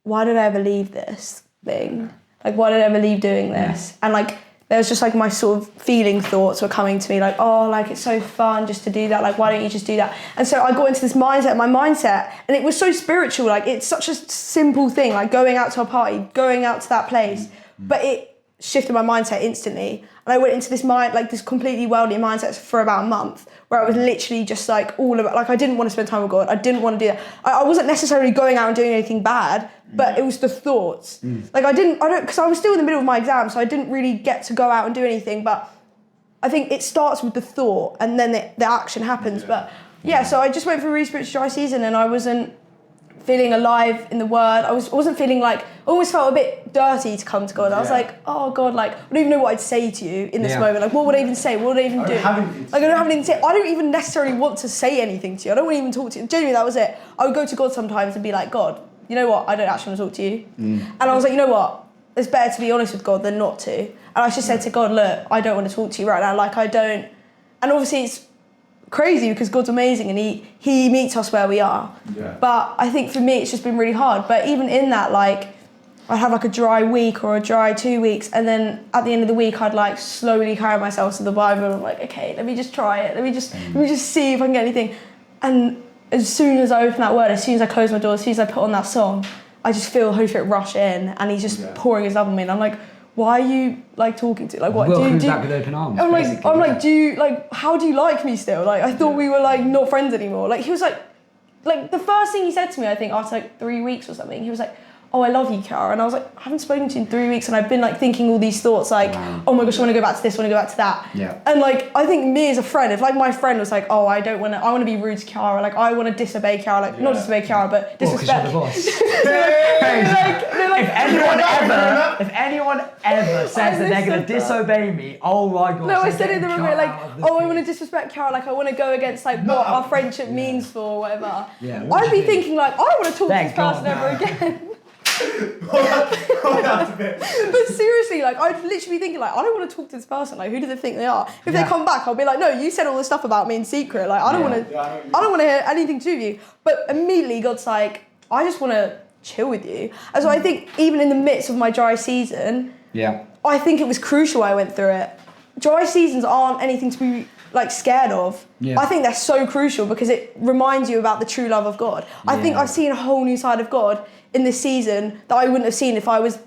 Speaker 4: why did I ever leave this thing? Like, why did I ever leave doing this? And like, there was just like my sort of feeling thoughts were coming to me like, oh, like it's so fun just to do that. Like, why don't you just do that? And so I got into this mindset, and it was so spiritual. Like, it's such a simple thing, like going out to a party, going out to that place. But it shifted my mindset instantly. And I went into this completely worldly mindset for about a month, where I was literally just like all about, like I didn't want to spend time with God. I didn't want to do that. I wasn't necessarily going out and doing anything bad, but it was the thoughts. Like because I was still in the middle of my exam, so I didn't really get to go out and do anything. But I think it starts with the thought, and then the action happens. But so I just went through a really spiritual dry season, and I wasn't feeling alive in the word. I wasn't feeling like, I always felt a bit dirty to come to God. I was like, oh God, like, I don't even know what I'd say to you in this moment. Like, what would I even say? What would I even do? I don't have anything to say. I don't even necessarily want to say anything to you. I don't want to even talk to you. Genuinely, that was it. I would go to God sometimes and be like, God, you know what? I don't actually want to talk to you. And I was like, you know what? It's better to be honest with God than not to. And I just said to God, look, I don't want to talk to you right now. Like, I don't. And obviously it's crazy because God's amazing and he meets us where we are. But I think for me it's just been really hard. But even in that, like, I'd have like a dry week or a dry 2 weeks, and then at the end of the week I'd like slowly carry myself to the Bible and I'm like, okay, let me just try it. Let me just see if I can get anything. And as soon as I open that word, as soon as I close my door, as soon as I put on that song, I just feel Holy Spirit rush in, and he's just pouring his love on me, and I'm like, why are you like talking to, like, what do you
Speaker 3: back with open arms?
Speaker 4: I'm like, do you like, how do you like me still? Like, I thought we were like not friends anymore. Like, he was like the first thing he said to me, I think after like 3 weeks or something, he was like, oh, I love you, Ciara. And I was like, I haven't spoken to you in 3 weeks, and I've been like thinking all these thoughts, like, oh my gosh, I want to go back to this, I want to go back to that.
Speaker 3: Yeah.
Speaker 4: And like, I think me as a friend, if like my friend was like, oh, I want to be rude to Ciara, like I want to disobey Ciara, like not disobey Ciara, but disrespect.
Speaker 3: Well, 'cause you're the boss. If anyone ever says that they're going to disobey me, oh my god.
Speaker 4: No, I said it in the room like, oh, I want to disrespect Ciara, like I want to go against like what our friendship means for whatever.
Speaker 3: Yeah.
Speaker 4: I'd be thinking like, I want to talk to this person ever again. But seriously, like I'd literally be thinking like, I don't want to talk to this person, like who do they think they are? If they come back, I'll be like, no, you said all this stuff about me in secret, like I don't want to hear anything to do with you. But immediately God's like, I just want to chill with you. And so I think even in the midst of my dry season, I think it was crucial I went through it. Dry seasons aren't anything to be like scared of. I think they're so crucial because it reminds you about the true love of God. I think I've seen a whole new side of God in this season that I wouldn't have seen if I was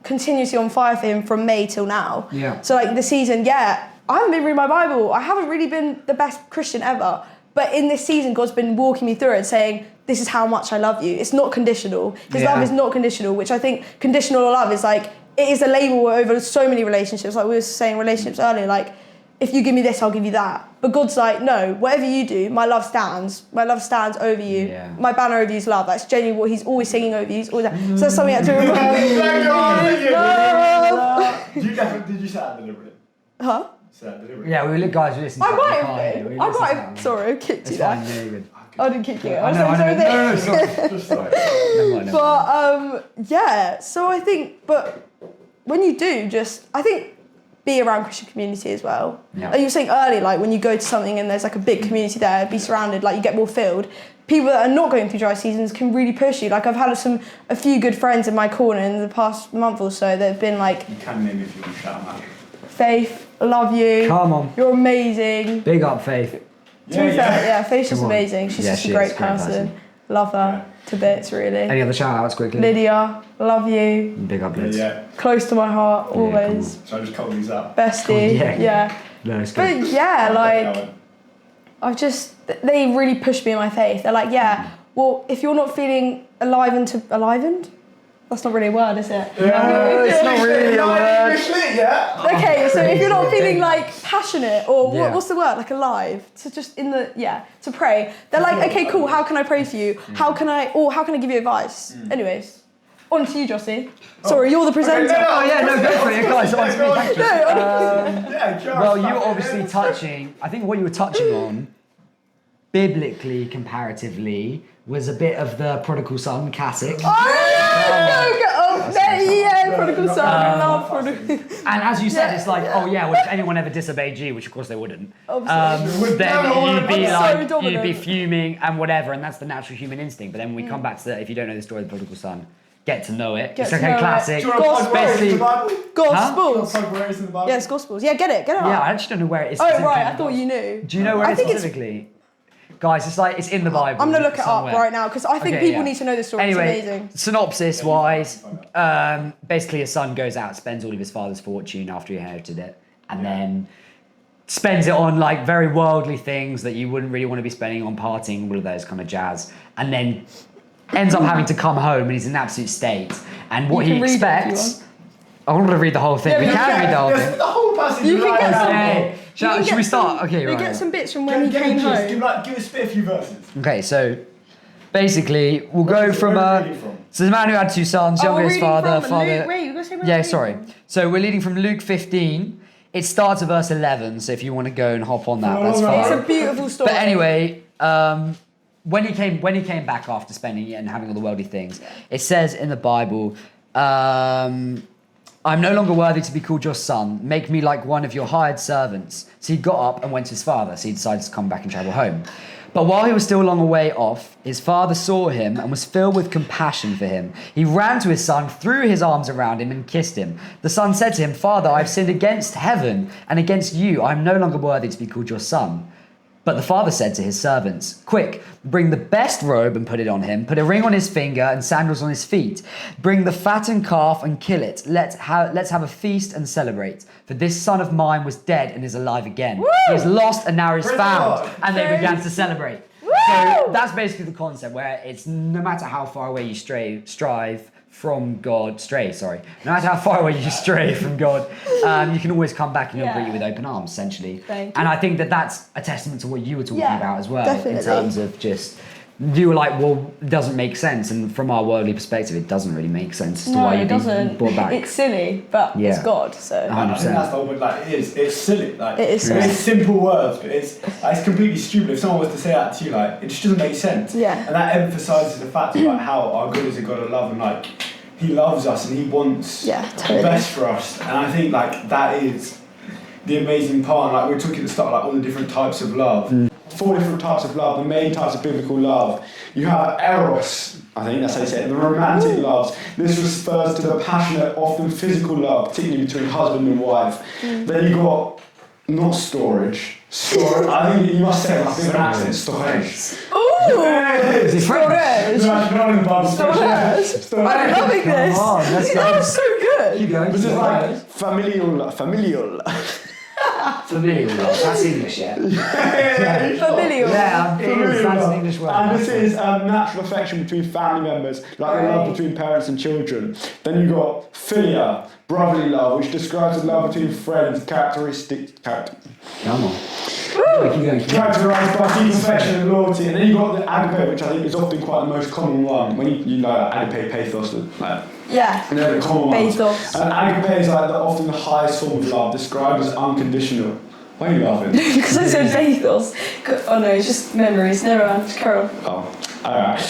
Speaker 4: continuously on fire for him from May till now. So like the season, I haven't been reading my Bible. I haven't really been the best Christian ever. But in this season, God's been walking me through it, saying, this is how much I love you. It's not conditional. His love is not conditional, which I think conditional love is like, it is a label over so many relationships. Like we were saying relationships earlier, like, if you give me this, I'll give you that. But God's like, no, whatever you do, my love stands. My love stands over you. My banner over you is love. That's genuinely what he's always singing over you. He's always that. So that's something I had to remember.
Speaker 2: Did you say that deliberately?
Speaker 4: Huh?
Speaker 3: Yeah, we were guys. We listened to
Speaker 4: I might have. Sorry, I kicked you there. I didn't kick you. I
Speaker 3: know. Sorry.
Speaker 4: But so I think, but when you do, I think be around Christian community as well. Like you were saying earlier, like when you go to something and there's like a big community there, be surrounded, like you get more filled. People that are not going through dry seasons can really push you. Like I've had a few good friends in my corner in the past month or so that have been like,
Speaker 2: you can name if you can shout them out.
Speaker 4: Faith, I love you.
Speaker 3: Come on.
Speaker 4: You're amazing.
Speaker 3: Big up, Faith.
Speaker 4: To be fair, Faith's just amazing. She's just a great person. Love her to bits, really.
Speaker 3: Any other shout outs quickly?
Speaker 4: Lydia, love you.
Speaker 3: Big up, Liz.
Speaker 4: Close to my heart, always.
Speaker 2: So I just cut these up.
Speaker 4: Bestie,
Speaker 3: No, it's good.
Speaker 4: But like, they really pushed me in my faith. They're like, well, if you're not feeling enlivened? That's not really a word, is it?
Speaker 3: No, it's not really a word.
Speaker 4: Okay, so if you're not feeling like passionate or what's the word? Like alive. So just to pray. They're like, okay, cool, how can I pray for you? How can I give you advice? Anyways. On to you, Jossi. Sorry, you're the presenter.
Speaker 3: Okay, go for it, guys. On to me. Thank you. Well, you were obviously touching, I think what you were touching on, biblically, comparatively, was a bit of the prodigal son classic.
Speaker 4: Prodigal son. I love prodigal.
Speaker 3: And as you said, it's like, well, if anyone ever disobeyed you, which of course they wouldn't, then you'd be fuming and whatever, and that's the natural human instinct. But then when we come back to that, if you don't know the story of the prodigal son, get to know it. It's like a classic.
Speaker 4: Gospels. Yes, Gospels. Yeah, get it.
Speaker 3: Yeah, I actually don't know where it is.
Speaker 4: Oh, right, I thought you knew.
Speaker 3: Do you know where it is specifically? Guys, it's in the Bible.
Speaker 4: I'm going to look it up right now because I think people need to know this story.
Speaker 3: Anyway,
Speaker 4: it's amazing.
Speaker 3: Synopsis-wise, basically a son goes out, spends all of his father's fortune after he inherited it, and then spends it on like very worldly things that you wouldn't really want to be spending on partying, all of those kind of jazz, and then ends up having to come home and he's in an absolute state. And what he expects... I wanted to read the whole thing. We can read the whole thing.
Speaker 2: The whole passage.
Speaker 4: You can get some.
Speaker 3: Should we start? Okay,
Speaker 4: right. We get some bits from when he came home.
Speaker 2: Give us a few verses.
Speaker 3: Okay, so basically we'll go from so the man who had two sons, youngest father.
Speaker 4: Luke, wait, you got to say
Speaker 3: yeah, sorry. So we're reading from Luke 15. It starts at verse 11. So if you want to go and hop on that, that's fine.
Speaker 4: It's a beautiful story.
Speaker 3: But anyway, when he came back after spending it and having all the worldly things, it says in the Bible. I'm no longer worthy to be called your son. Make me like one of your hired servants. So he got up and went to his father. So he decided to come back and travel home. But while he was still a long way off, his father saw him and was filled with compassion for him. He ran to his son, threw his arms around him, and kissed him. The son said to him, "Father, I've sinned against heaven and against you. I am no longer worthy to be called your son." But the father said to his servants, "Quick, bring the best robe and put it on him. Put a ring on his finger and sandals on his feet. Bring the fattened calf and kill it. Let's have a feast and celebrate. For this son of mine was dead and is alive again.
Speaker 4: Woo!
Speaker 3: He was lost and now is
Speaker 2: Praise
Speaker 3: found."
Speaker 2: God.
Speaker 3: And they
Speaker 4: Praise-
Speaker 3: began to celebrate.
Speaker 4: Woo!
Speaker 3: So that's basically the concept, where it's no matter how far away you strive from God, no matter how far away you stray from God, you can always come back and he'll greet you with open arms, essentially.
Speaker 4: Thank
Speaker 3: And
Speaker 4: you.
Speaker 3: I think that that's a testament to what you were talking
Speaker 4: Yeah,
Speaker 3: about as well,
Speaker 4: definitely.
Speaker 3: in terms of just, you were like, well, it doesn't make sense, and from our worldly perspective, it doesn't really make sense as to
Speaker 4: No,
Speaker 3: why
Speaker 4: it
Speaker 3: you're being
Speaker 4: doesn't.
Speaker 3: brought back.
Speaker 4: It's silly, but it's
Speaker 3: Yeah.
Speaker 4: God, so.
Speaker 2: I think
Speaker 3: 100%.
Speaker 2: that's the whole point, like, it's silly, like,
Speaker 4: It is silly.
Speaker 2: it's simple words, but it's completely stupid. If someone was to say that to you, like, it just doesn't make sense.
Speaker 4: Yeah.
Speaker 2: And that emphasises the fact of, like, how our God is a God of love, and, like, he loves us and he wants
Speaker 4: Yeah, totally.
Speaker 2: the best for us. And I think, like, that is the amazing part. Like, we were talking at the start, like, all the different types of love. 4 different types of love, the main types of biblical love. You have eros, I think that's how you say it, the romantic loves. This refers to the passionate, often physical love, particularly between husband and wife. Then you got, not storage. I think you must say it like an accent, storage.
Speaker 4: Ooh!
Speaker 3: Is it French?
Speaker 4: Storage!
Speaker 2: No, not in the Bible.
Speaker 4: Storage! I'm loving this!
Speaker 3: Come on, let's go.
Speaker 4: That was so good!
Speaker 3: Keep going.
Speaker 2: This is like familial.
Speaker 3: Familial love. That's English, yeah?
Speaker 4: Familial.
Speaker 3: Yeah, it is. That's an English word.
Speaker 2: And this is natural affection between family members, like the love between parents and children. Then you got philia, brotherly love, which describes the love between friends,
Speaker 3: Come on. Keep going.
Speaker 2: characterised by deep affection and loyalty. And then you got the agape, which I think is often quite the most common one. When you know agape, pathos, like,
Speaker 4: Yeah.
Speaker 2: you know, the common ones.
Speaker 4: Pathos.
Speaker 2: And agape is like often the highest form of love, described as unconditional. Why are you laughing?
Speaker 4: Because I said pathos. Oh no, it's just memories. Never mind. Carry on.
Speaker 2: Oh, alright.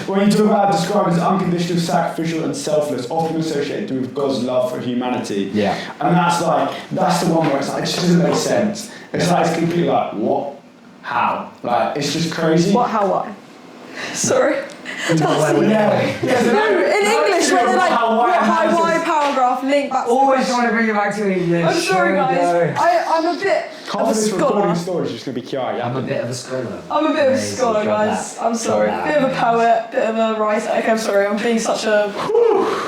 Speaker 2: When you talk about described as unconditional, sacrificial and selfless, often associated with God's love for humanity.
Speaker 3: Yeah.
Speaker 2: And that's the one where it's like, it just doesn't make sense. It's like, it's completely like, what? How? Like, it's just crazy.
Speaker 4: What, how, why? Sorry.
Speaker 2: Yeah.
Speaker 4: No, in English, where they're like, what, how, why, paragraph, link back to the
Speaker 3: Always
Speaker 4: question.
Speaker 3: trying to bring it back to English.
Speaker 4: I'm sorry, guys. I'm a bit
Speaker 2: Half
Speaker 4: of
Speaker 2: of
Speaker 4: a
Speaker 2: this
Speaker 4: scholar.
Speaker 2: recording story is just going to be Kiara. Yeah?
Speaker 3: I'm a bit of a scholar.
Speaker 4: I'm a bit of a
Speaker 3: Amazing.
Speaker 4: scholar,
Speaker 3: Got
Speaker 4: guys.
Speaker 3: that.
Speaker 4: I'm sorry.
Speaker 3: Got
Speaker 4: Bit of a poet, bit of a writer. Okay, I'm sorry. I'm being such a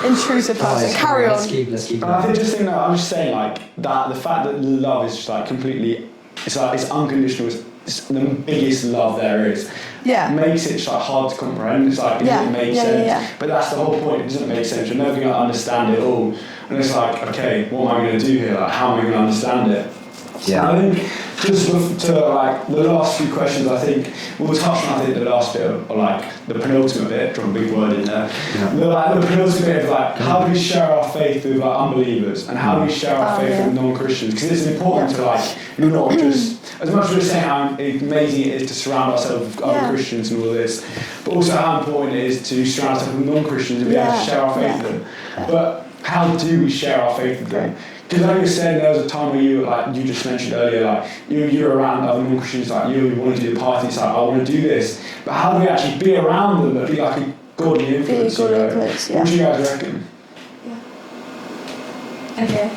Speaker 4: intrusive person.
Speaker 3: Guys,
Speaker 4: Carry
Speaker 3: let's
Speaker 4: on.
Speaker 3: keep
Speaker 2: And I
Speaker 3: going.
Speaker 2: think I'm just saying like that the fact that love is just like completely, it's like it's unconditional. It's the biggest love there is.
Speaker 4: Yeah.
Speaker 2: Makes it just, like hard to comprehend. It's like it doesn't make sense. But that's the whole point. It doesn't make sense. You're never going to understand it all. And it's like, okay, what am I going to do here? Like, how am I going to understand it?
Speaker 3: Yeah.
Speaker 2: I think just to like the last few questions, I think we'll touch on the last bit of, or like the penultimate bit. Drop a big word in there.
Speaker 3: Yeah.
Speaker 2: The penultimate bit of like how do we share our faith with like unbelievers, and how do we share our faith with non-Christians? Because it's important to like not just as much as we're saying how amazing it is to surround ourselves with other Christians and all of this, but also how important it is to surround ourselves with non-Christians and be able to share our faith with them. But how do we share our faith with them? Because like you were saying, there was a time where you, like you just mentioned earlier, like you're around other non-Christians, like you want to do the party, it's like I want to do this. But how do we actually be around them and be like a godly influence?
Speaker 4: Be a godly influence, yeah.
Speaker 2: What do you guys reckon?
Speaker 4: Okay.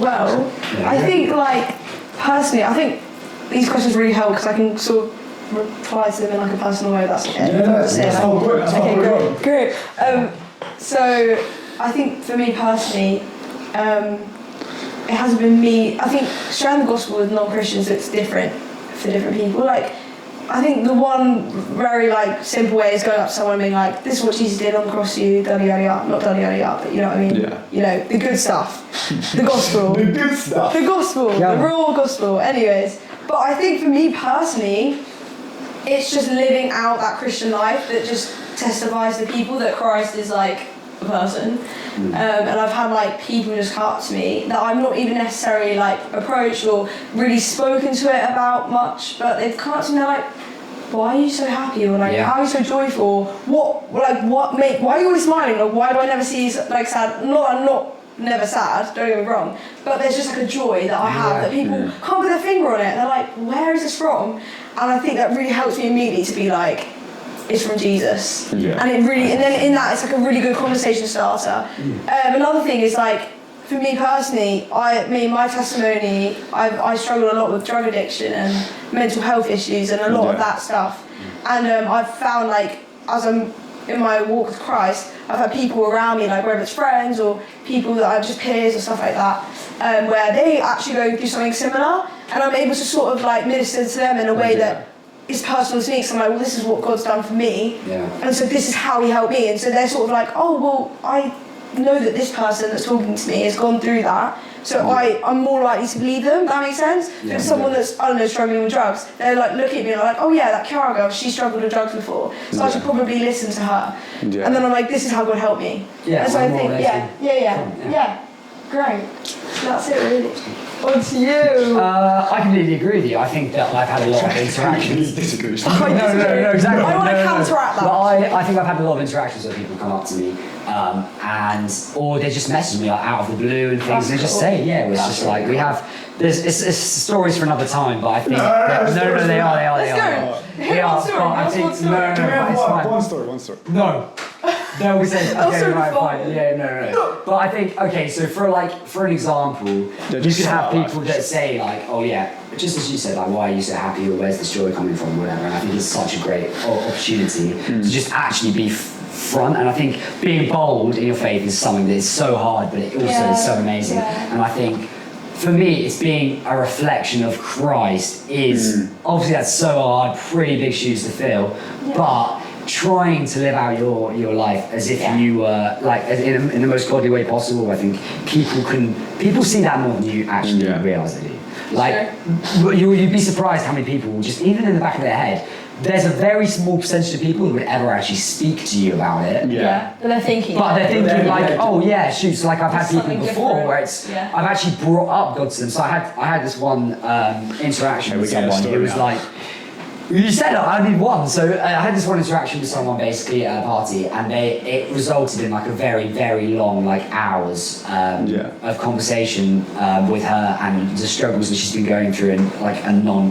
Speaker 4: Well, I think like personally, I think these questions really help because I can sort of reply to them in like a personal way. That's okay.
Speaker 2: Yeah, that's the whole point. That's
Speaker 4: Okay,
Speaker 2: whole
Speaker 4: great. So I think for me personally, it hasn't been me. I think sharing the gospel with non-Christians, it's different for different people. Like, I think the one very like simple way is going up to someone and being like, "This is what Jesus did on the cross for you, yada yada yada." Not yada yada yada, but you know what I mean.
Speaker 2: Yeah.
Speaker 4: You know the good stuff, the gospel,
Speaker 2: The good stuff.
Speaker 4: the gospel,
Speaker 3: Yeah.
Speaker 4: the raw gospel. Anyways, but I think for me personally, it's just living out that Christian life that just testifies to people that Christ is like a person. And I've had like people just come up to me that I'm not even necessarily like approached or really spoken to it about much, but they've come up to me and they're like, why are you so happy, or like how are you so joyful, why are you always smiling, or why do I never see you like sad? I'm not never sad, don't get me wrong, but there's just like a joy that I have that people can't put their finger on it. They're like, where is this from? And I think that really helps me immediately to be like, it's from Jesus. And it really, and then in that, it's like a really good conversation starter. Another thing is like, for me personally, my testimony, I struggle a lot with drug addiction and mental health issues and a lot of that stuff. And I've found like, as I'm in my walk with Christ, I've had people around me, like whether it's friends or people that are just peers or stuff like that, where they actually go through something similar, and I'm able to sort of like minister to them in a way that is personal to me. So I'm like, well, this is what God's done for me, and so this is how He helped me. And so they're sort of like, oh, well, I know that this person that's talking to me has gone through that, so I'm more likely to believe them. That makes sense? If someone that's, I don't know, struggling with drugs, they're like, look at me and they're like, oh yeah, that Ciara girl, she struggled with drugs before, so I should probably listen to her. And then I'm like, this is how God helped me. And so I think, great. That's it, really. On to you.
Speaker 3: I completely agree with you. I think that I've had a lot of interactions.
Speaker 2: Disagree.
Speaker 3: No, exactly.
Speaker 4: I want to counteract that.
Speaker 3: But I think I've had a lot of interactions where people come up to me, or they just message me like, out of the blue and things, and they just say, it's just like we have. It's stories for another time, but I think they are. They are. But I think it's fine.
Speaker 2: One story.
Speaker 3: No. No, we said okay, right, fine. Yeah, no. But I think so for an example, you could have people that say like, oh yeah, just as you said, like, why are you so happy, or where's this joy coming from, whatever. And I think it's such a great opportunity to just actually be front. And I think being bold in your faith is something that is so hard, but it also is so amazing. And I think for me, it's being a reflection of Christ is obviously that's so hard, pretty big shoes to fill, but trying to live out your life as if you were like in the most godly way possible. I think people see that more than you actually realise they do. Like you'd be surprised how many people will just, even in the back of their head, there's a very small percentage of people who would ever actually speak to you about it.
Speaker 4: But they're thinking
Speaker 3: like, oh yeah, shoot. So like I've had people before where I've actually brought up God to them. So I had this one interaction with someone who was like, you said I need one. So I had this one interaction with someone basically at a party, and it resulted in like a very, very long, like hours of conversation with her and the struggles that she's been going through, and like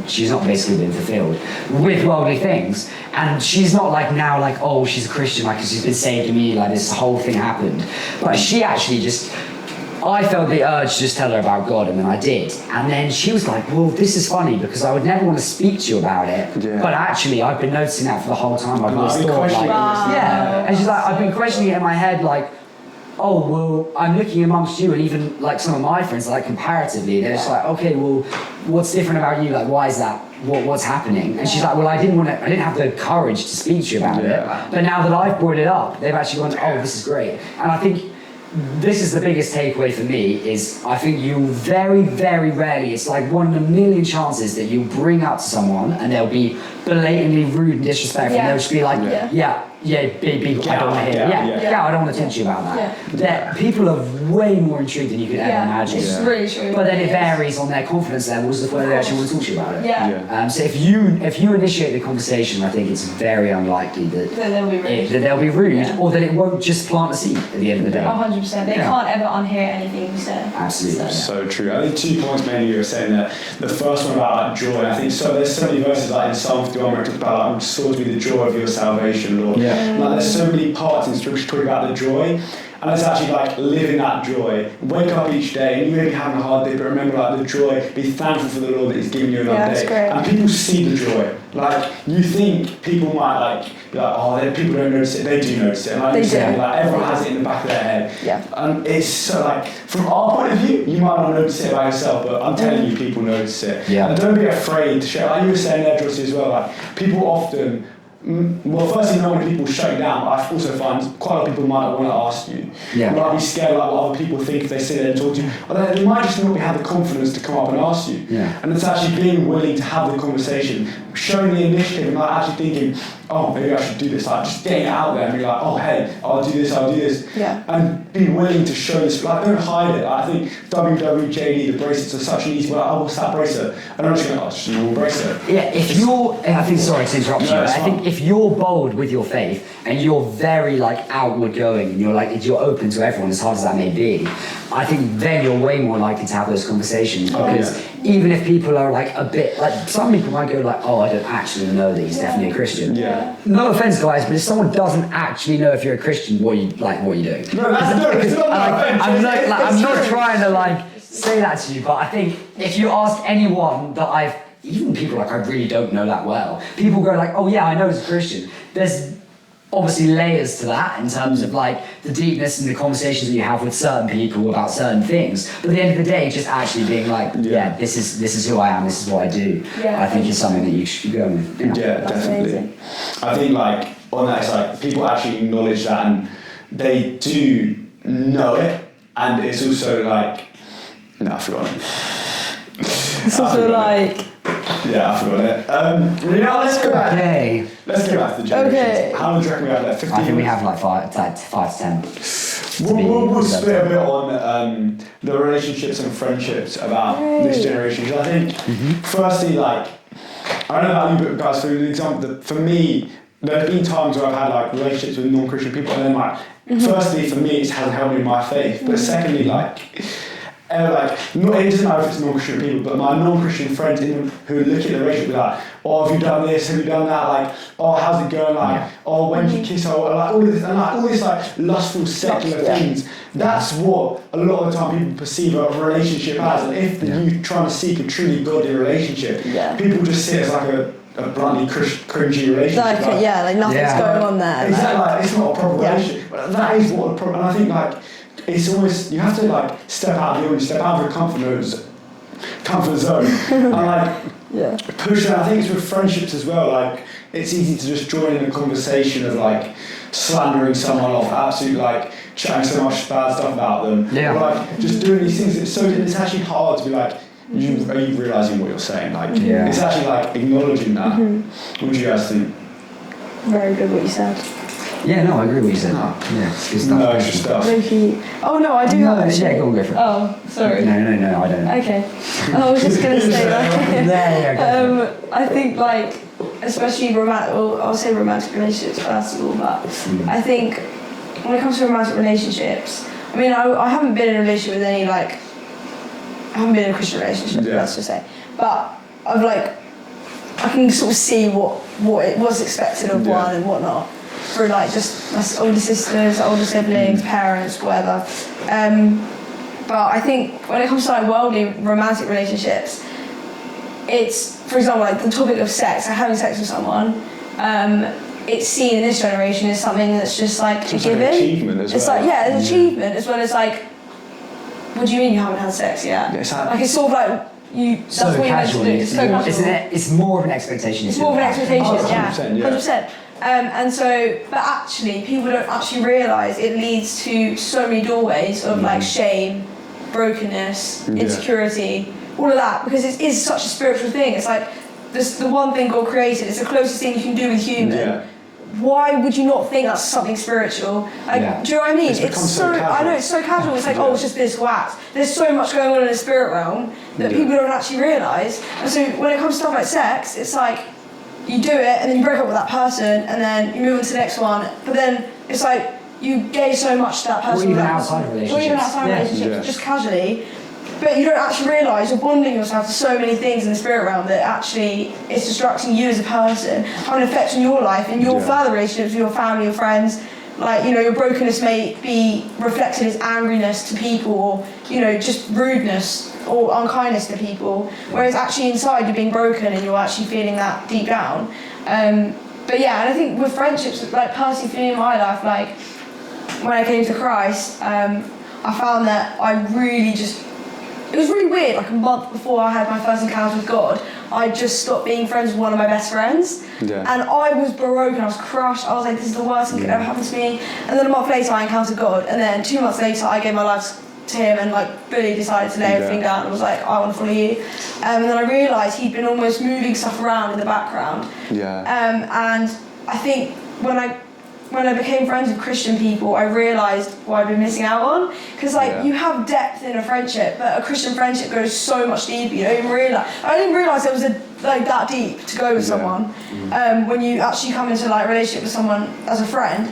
Speaker 3: she's not basically been fulfilled with worldly things. And she's not like now like, oh, she's a Christian, like she's been saved to me, like this whole thing happened. But she actually I felt the urge to just tell her about God, and then I did. And then she was like, well, this is funny because I would never want to speak to you about it. But actually, I've been noticing that for the whole time. I've always thought like, And she's like, I've been questioning it in my head like, oh, well, I'm looking amongst you and even like some of my friends, like comparatively, they're just like, okay, well, what's different about you? Like, why is that? What's happening? And she's like, well, I didn't have the courage to speak to you about it. But now that I've brought it up, they've actually gone, oh, this is great. And I think this is the biggest takeaway for me is I think you very, very rarely, it's like 1 in a million chances that you'll bring up to someone and they'll be blatantly rude and disrespectful and they'll just be like, big, I don't want to hear it. I don't want to talk to you about that. That people are way more intrigued than you could ever imagine.
Speaker 4: It's really true.
Speaker 3: But then it varies on their confidence levels of whether they actually want to talk to you about it. So if you initiate the conversation, I think it's very unlikely that they'll be rude or that it won't just plant a seed at the end of the day.
Speaker 4: 100%. They can't ever unhear anything you say.
Speaker 3: Absolutely.
Speaker 2: So true. I think 2 points mainly you were saying that. The first one about like, joy. I think so. There's so many verses like in Psalm 51 where it talks about like, restore to me the joy of your salvation, Lord. Like, there's so many parts in Scripture talking about the joy. And it's actually like living that joy. Wake up each day, and you may be having a hard day, but remember like the joy, be thankful for the Lord that He's given you another day.
Speaker 4: Great.
Speaker 2: And people see the joy. Like, you think people might like be like, oh, people don't notice it. They do notice it. And like you said, like, everyone has it in the back of their head. And it's so like, from our point of view, you might not notice it by yourself, but I'm telling you, people notice it. And don't be afraid to share. Like you were saying there, Jossi, as well, like, people often, well, firstly, not many people shut you down, but I also find quite a lot of people might not want to ask you. They might be scared like what other people think if they sit there and talk to you. Or they might just not have the confidence to come up and ask you. And it's actually being willing to have the conversation, showing the initiative and like actually thinking, oh, maybe I should do this. Like, just getting it out there and be like, oh, hey, I'll do this.
Speaker 4: Yeah.
Speaker 2: And be willing to show this. Like, don't hide it. Like, I think WWJD, the bracelets are such an easy way. Like, oh, what's that bracelet? And I'm just going, oh, it's just a normal bracelet.
Speaker 3: Yeah, if you're, I think, sorry to interrupt you,
Speaker 2: No,
Speaker 3: I think if you're bold with your faith and you're very like outward going and you're open to everyone, as hard as that may be, I think then you're way more likely to have those conversations, because even if people are like a bit, like some people might go like, oh, I don't actually know that he's definitely a Christian.
Speaker 2: Yeah.
Speaker 3: No offense, guys, but if someone doesn't actually know if you're a Christian, what are you doing?
Speaker 2: No, it's not
Speaker 3: I'm not trying to like say that to you, but I think if you ask anyone that even people like I really don't know that well, people go like, oh yeah, I know he's a Christian. There's obviously layers to that in terms of like the deepness and the conversations that you have with certain people about certain things. But at the end of the day, just actually being like, yeah, this is who I am, this is what I do.
Speaker 4: Yeah,
Speaker 3: I think is something that you should be going with.
Speaker 2: Yeah, definitely.
Speaker 4: Amazing.
Speaker 2: I think like on that, it's like people actually acknowledge that and they do know it, and it's also like, no, I forgot it.
Speaker 4: It's also like.
Speaker 2: Yeah, I forgot it. Let's go back.
Speaker 3: Okay.
Speaker 2: Let's go back to the generations.
Speaker 4: Okay.
Speaker 2: How long do you reckon we have left? 15
Speaker 3: I think we
Speaker 2: minutes?
Speaker 3: have like five to 10.
Speaker 2: We'll split a bit on the relationships and friendships about this generation. Because I think, firstly, like, I don't know about you, but guys, for example, for me, there have been times where I've had like relationships with non-Christian people, and then like, firstly, for me, it hasn't helped me in my faith. But secondly, like, it doesn't matter if it's non-Christian people, but my non-Christian friends who look at the relationship be like, oh, have you done this? Have you done that? Like, oh, how's it going? Like, oh, when did you kiss her? Like, all of this, and like all these like lustful, secular things. That's what a lot of the time people perceive a relationship as. And if you trying to seek a truly godly relationship, people just see it as like a bluntly cringy relationship.
Speaker 4: Like nothing's going on there.
Speaker 2: Exactly, like, it's not a proper relationship. But that is what the problem. And I think like, it's almost, you have to like step out of your comfort zone and like push that. I think it's with friendships as well, like it's easy to just join in a conversation of like slandering someone off, absolutely like chatting so much bad stuff about them, or like just doing these things. It's actually hard to be like, are you realising what you're saying? Like it's actually like acknowledging that. What do you guys think?
Speaker 4: Very good what you said.
Speaker 3: Yeah, no, I agree with what you said. Yeah, it's good stuff.
Speaker 2: No extra stuff.
Speaker 4: Oh no, I do have actually.
Speaker 3: Yeah, go for it.
Speaker 4: Oh, sorry.
Speaker 3: No, I don't.
Speaker 4: Okay. I was just gonna say that. I think like, especially I'll say romantic relationships first of all, but I think when it comes to romantic relationships, I mean, I haven't been in a relationship with any like, I haven't been in a Christian relationship, let's just say, but I've like, I can sort of see what it was expected of one and whatnot. For like just older sisters, older siblings, parents, whatever. But I think when it comes to like worldly romantic relationships, it's, for example, like the topic of sex, like having sex with someone, it's seen in this generation as something that's just like a given.
Speaker 2: Like an achievement as well.
Speaker 4: It's like, it's an achievement as well as like, what do you mean you haven't had sex yet? Like it's sort of like, that's what you're meant to do. It's so casual.
Speaker 3: It's more of an expectation.
Speaker 4: It's more of an expectation,
Speaker 2: 100%.
Speaker 4: And so, but actually, people don't actually realise it leads to so many doorways of like shame, brokenness, insecurity, all of that, because it is such a spiritual thing. It's like the one thing God created. It's the closest thing you can do with human. Why would you not think that's something spiritual? Like, do you know what I mean?
Speaker 2: It's so casual.
Speaker 4: I know, it's so casual. It's like, oh, it's just physical acts. There's so much going on in the spirit realm that people don't actually realise. And so when it comes to stuff like sex, it's like, you do it and then you break up with that person and then you move on to the next one. But then it's like, you gave so much to that person.
Speaker 3: Or even outside of relationships.
Speaker 4: Just casually. But you don't actually realise you're bonding yourself to so many things in the spirit realm that actually it's distracting you as a person, having an effect on your life and your further relationships with your family, your friends. Like, you know, your brokenness may be reflected as angriness to people or, you know, just rudeness or unkindness to people. Whereas actually inside you're being broken and you're actually feeling that deep down. But yeah, and I think with friendships, like personally for me in my life, like when I came to Christ, I found that I really just, it was really weird, like a month before I had my first encounter with God, I just stopped being friends with one of my best friends. And I was broken, I was crushed, I was like, this is the worst thing that could ever happen to me. And then a month later I encountered God, and then 2 months later I gave my life to him and like fully decided to lay everything down and was like, I want to follow you. And then I realised he'd been almost moving stuff around in the background. And I think when I became friends with Christian people, I realised what I've been missing out on. Because you have depth in a friendship, but a Christian friendship goes so much deeper. You don't even realise. I didn't realise it was that deep to go with someone. When you actually come into like a relationship with someone as a friend.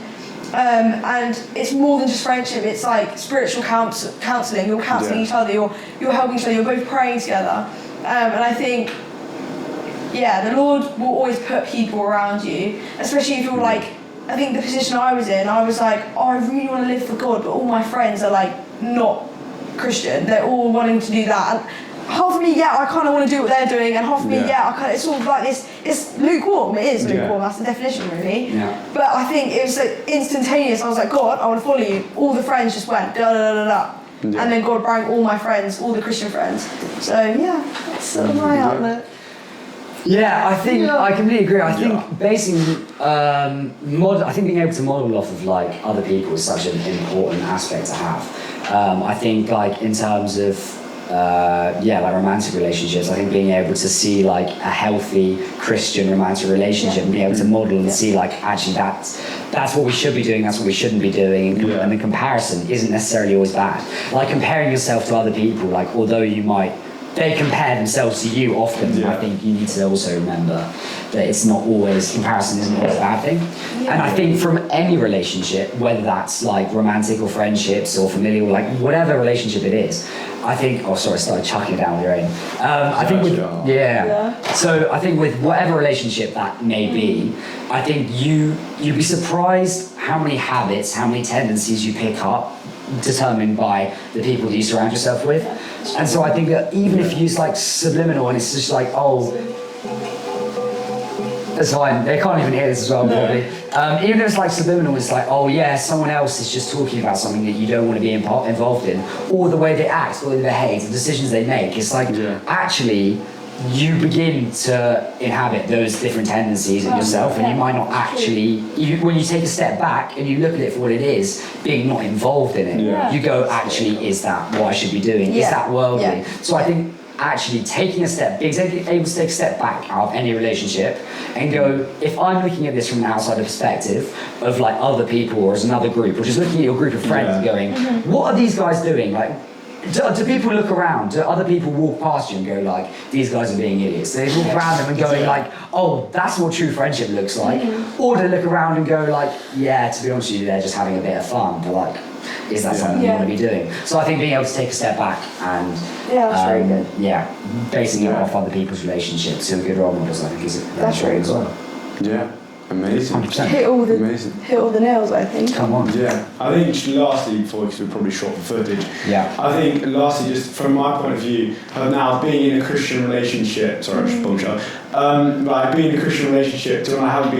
Speaker 4: And it's more than just friendship. It's like spiritual counselling. You're counselling each other. You're helping each other. You're both praying together. And I think, the Lord will always put people around you, especially if you're like. I think the position I was in, I was like, I really want to live for God, but all my friends are like not Christian. They're all wanting to do that. And half of me, I kind of want to do what they're doing, and half of me, it's all like this. It's lukewarm. It is lukewarm. That's the definition, really. Yeah. But I think it was like instantaneous. I was like, God, I want to follow you. All the friends just went da da da da da, and then God brought all my friends, all the Christian friends. So that's sort of my outlet.
Speaker 3: Yeah, I think I completely agree. I think basing, I think being able to model off of like other people is such an important aspect to have. I think like in terms of like romantic relationships, I think being able to see like a healthy Christian romantic relationship and being able to model and see like actually that's what we should be doing, that's what we shouldn't be doing, and the comparison isn't necessarily always bad. Like comparing yourself to other people, like although they compare themselves to you often. I think you need to also remember that it's not always, comparison isn't always a bad thing. And I think from any relationship, whether that's like romantic or friendships or familial, like whatever relationship it is, I think, I started chucking it down with your own. So I think with whatever relationship that may be, I think you'd be surprised how many habits, how many tendencies you pick up determined by the people that you surround yourself with. And so I think that even if you use like subliminal and it's just like, that's fine, they can't even hear this as well probably. Even if it's like subliminal, it's like, someone else is just talking about something that you don't want to be involved in, or the way they act, or the way they behave, the decisions they make. It's like, actually, you begin to inhabit those different tendencies in yourself, and you might not actually, when you take a step back and you look at it for what it is, being not involved in it, you go, actually, is that what I should be doing? Is that worldly? So I think actually being able to take a step back out of any relationship and go, if I'm looking at this from an outsider perspective of like other people or as another group, or just looking at your group of friends and going, what are these guys doing? Like, do people look around? Do other people walk past you and go like, these guys are being idiots? Do they walk around them and going like, that's what true friendship looks like? Or do they look around and go like, to be honest with you, they're just having a bit of fun, but like, is that something you want to be doing? So I think being able to take a step back and
Speaker 4: that's very good.
Speaker 3: Basing it off other people's relationships who are good role models, I think that's very good.
Speaker 2: Yeah. Amazing.
Speaker 3: 100%.
Speaker 4: Hit all the nails, I think.
Speaker 3: Come on.
Speaker 2: Yeah. I think just lastly, because we're probably short for footage.
Speaker 3: Yeah.
Speaker 2: I think lastly, just from my point of view, of now being in a Christian relationship. Sorry, I should bullshit. Like being in a Christian relationship to when I haven't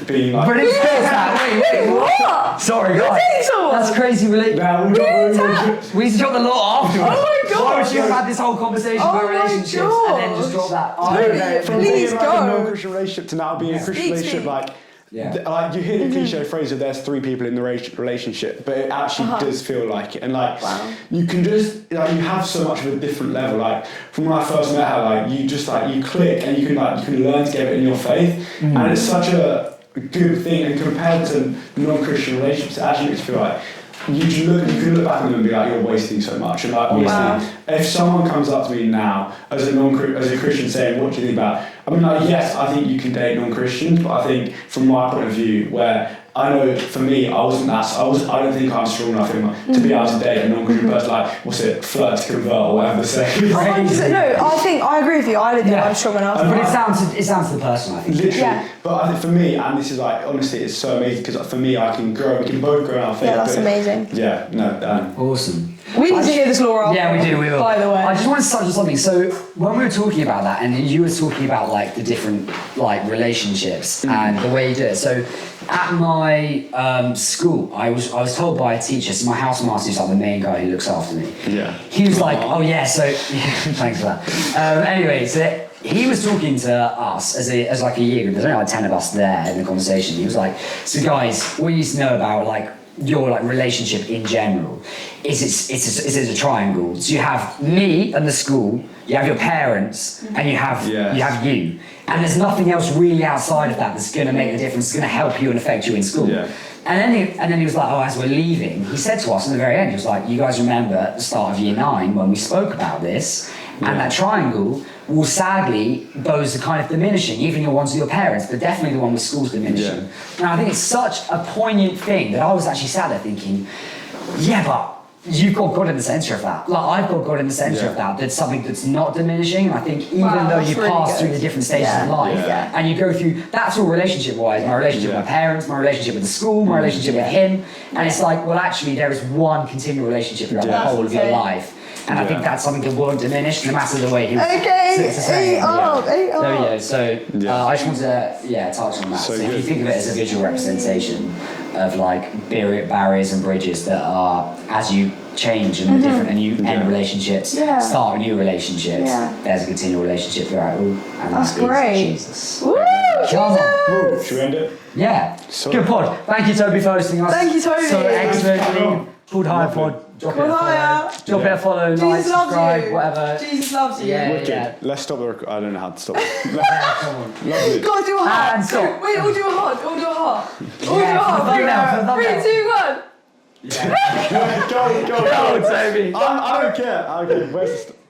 Speaker 2: been like.
Speaker 3: But it's that. Wait, what? Sorry, guys. That's crazy. We need to drop the law afterwards.
Speaker 4: Oh my god.
Speaker 3: Why would you have had this whole conversation about relationships and then just drop that?
Speaker 2: From
Speaker 4: Please
Speaker 2: being
Speaker 4: go.
Speaker 2: like a non-Christian relationship to now being a Christian relationship, like you hear the cliche phrase of there's three people in the relationship, but it actually does feel like it, and like you can just like you have so much of a different level. Like from when I first met her, like you just like you click and you can learn together in your faith, and it's such a good thing. And compared to non-Christian relationships, it actually makes you feel like you can look back on them and be like, you're wasting so much. And like honestly, if someone comes up to me now as a Christian saying, what do you think about? I mean, like, yes, I think you can date non-Christians, but I think from my point of view, where I know for me, I don't think I'm strong enough to be able to date a non-Christian person, like, flirt to convert or whatever they say.
Speaker 4: No, I agree with you. I don't think I'm strong enough.
Speaker 3: But it's down to the person, I think.
Speaker 2: Literally. But I think for me, and this is like, honestly, it's so amazing, because for me, we can both grow in our faith.
Speaker 4: Yeah, that's amazing.
Speaker 2: Yeah, no,
Speaker 3: awesome.
Speaker 4: We need to hear this, Laura.
Speaker 3: Yeah, we do, we will.
Speaker 4: By the way.
Speaker 3: I just want to touch on something. So when we were talking about that, and you were talking about like the different like relationships and the way you do it. So at my school, I was told by a teacher, so my house master is like the main guy who looks after me.
Speaker 2: Yeah.
Speaker 3: He was like, thanks for that. Anyway, so he was talking to us as like a year group. There's only like 10 of us there in the conversation. He was like, so guys, what you need to know about like your like relationship in general is it's a triangle. So you have me and the school, you have your parents, and you have you. And there's nothing else really outside of that that's going to make the difference, it's going to help you and affect you in school.
Speaker 2: Yeah.
Speaker 3: And then he was like, oh, as we're leaving, he said to us in the very end, he was like, you guys remember at the start of year 9 when we spoke about this, and that triangle, well, sadly, those are kind of diminishing, even your ones with your parents, but definitely the one with school's diminishing.
Speaker 2: Yeah.
Speaker 3: And I think it's such a poignant thing that I was actually sat there thinking, yeah, but you've got God in the centre of that. Like, I've got God in the centre of that. That's something that's not diminishing. And I think even though you
Speaker 4: really
Speaker 3: pass through the different stages of life and you go through, that's all relationship-wise, my relationship with my parents, my relationship with the school, my relationship with him. And it's like, well, actually, there is one continual relationship throughout the whole of your life. And I think that's something that won't diminish no matter the way he was saying. There we go. So I just want to touch on that. So if you think of it as a visual representation of like barriers and bridges that are, as you change and different and you end relationships, start a new relationship, there's a continual relationship throughout all. And
Speaker 4: that's great.
Speaker 3: Jesus.
Speaker 4: Woo!
Speaker 3: Come on.
Speaker 2: Should we end it?
Speaker 3: Yeah.
Speaker 2: So
Speaker 3: good pod. Thank you, Toby, for hosting us.
Speaker 4: Thank you, Toby.
Speaker 3: So expertly. Called Higher Pod. Drop it a follow, like, subscribe, whatever.
Speaker 4: Jesus loves you.
Speaker 3: Yeah.
Speaker 2: Let's stop the record. I don't know how to stop.
Speaker 3: Come on.
Speaker 2: Lovely.
Speaker 4: Go on, do a heart.
Speaker 3: And stop.
Speaker 4: Wait, we'll do a heart. We'll do a heart. We'll
Speaker 3: Yeah,
Speaker 4: do a
Speaker 3: for the thumbnail, for the
Speaker 4: 3, 2, 1.
Speaker 3: Yeah.
Speaker 2: Go,
Speaker 3: Go, Toby.
Speaker 2: I don't care. Where's the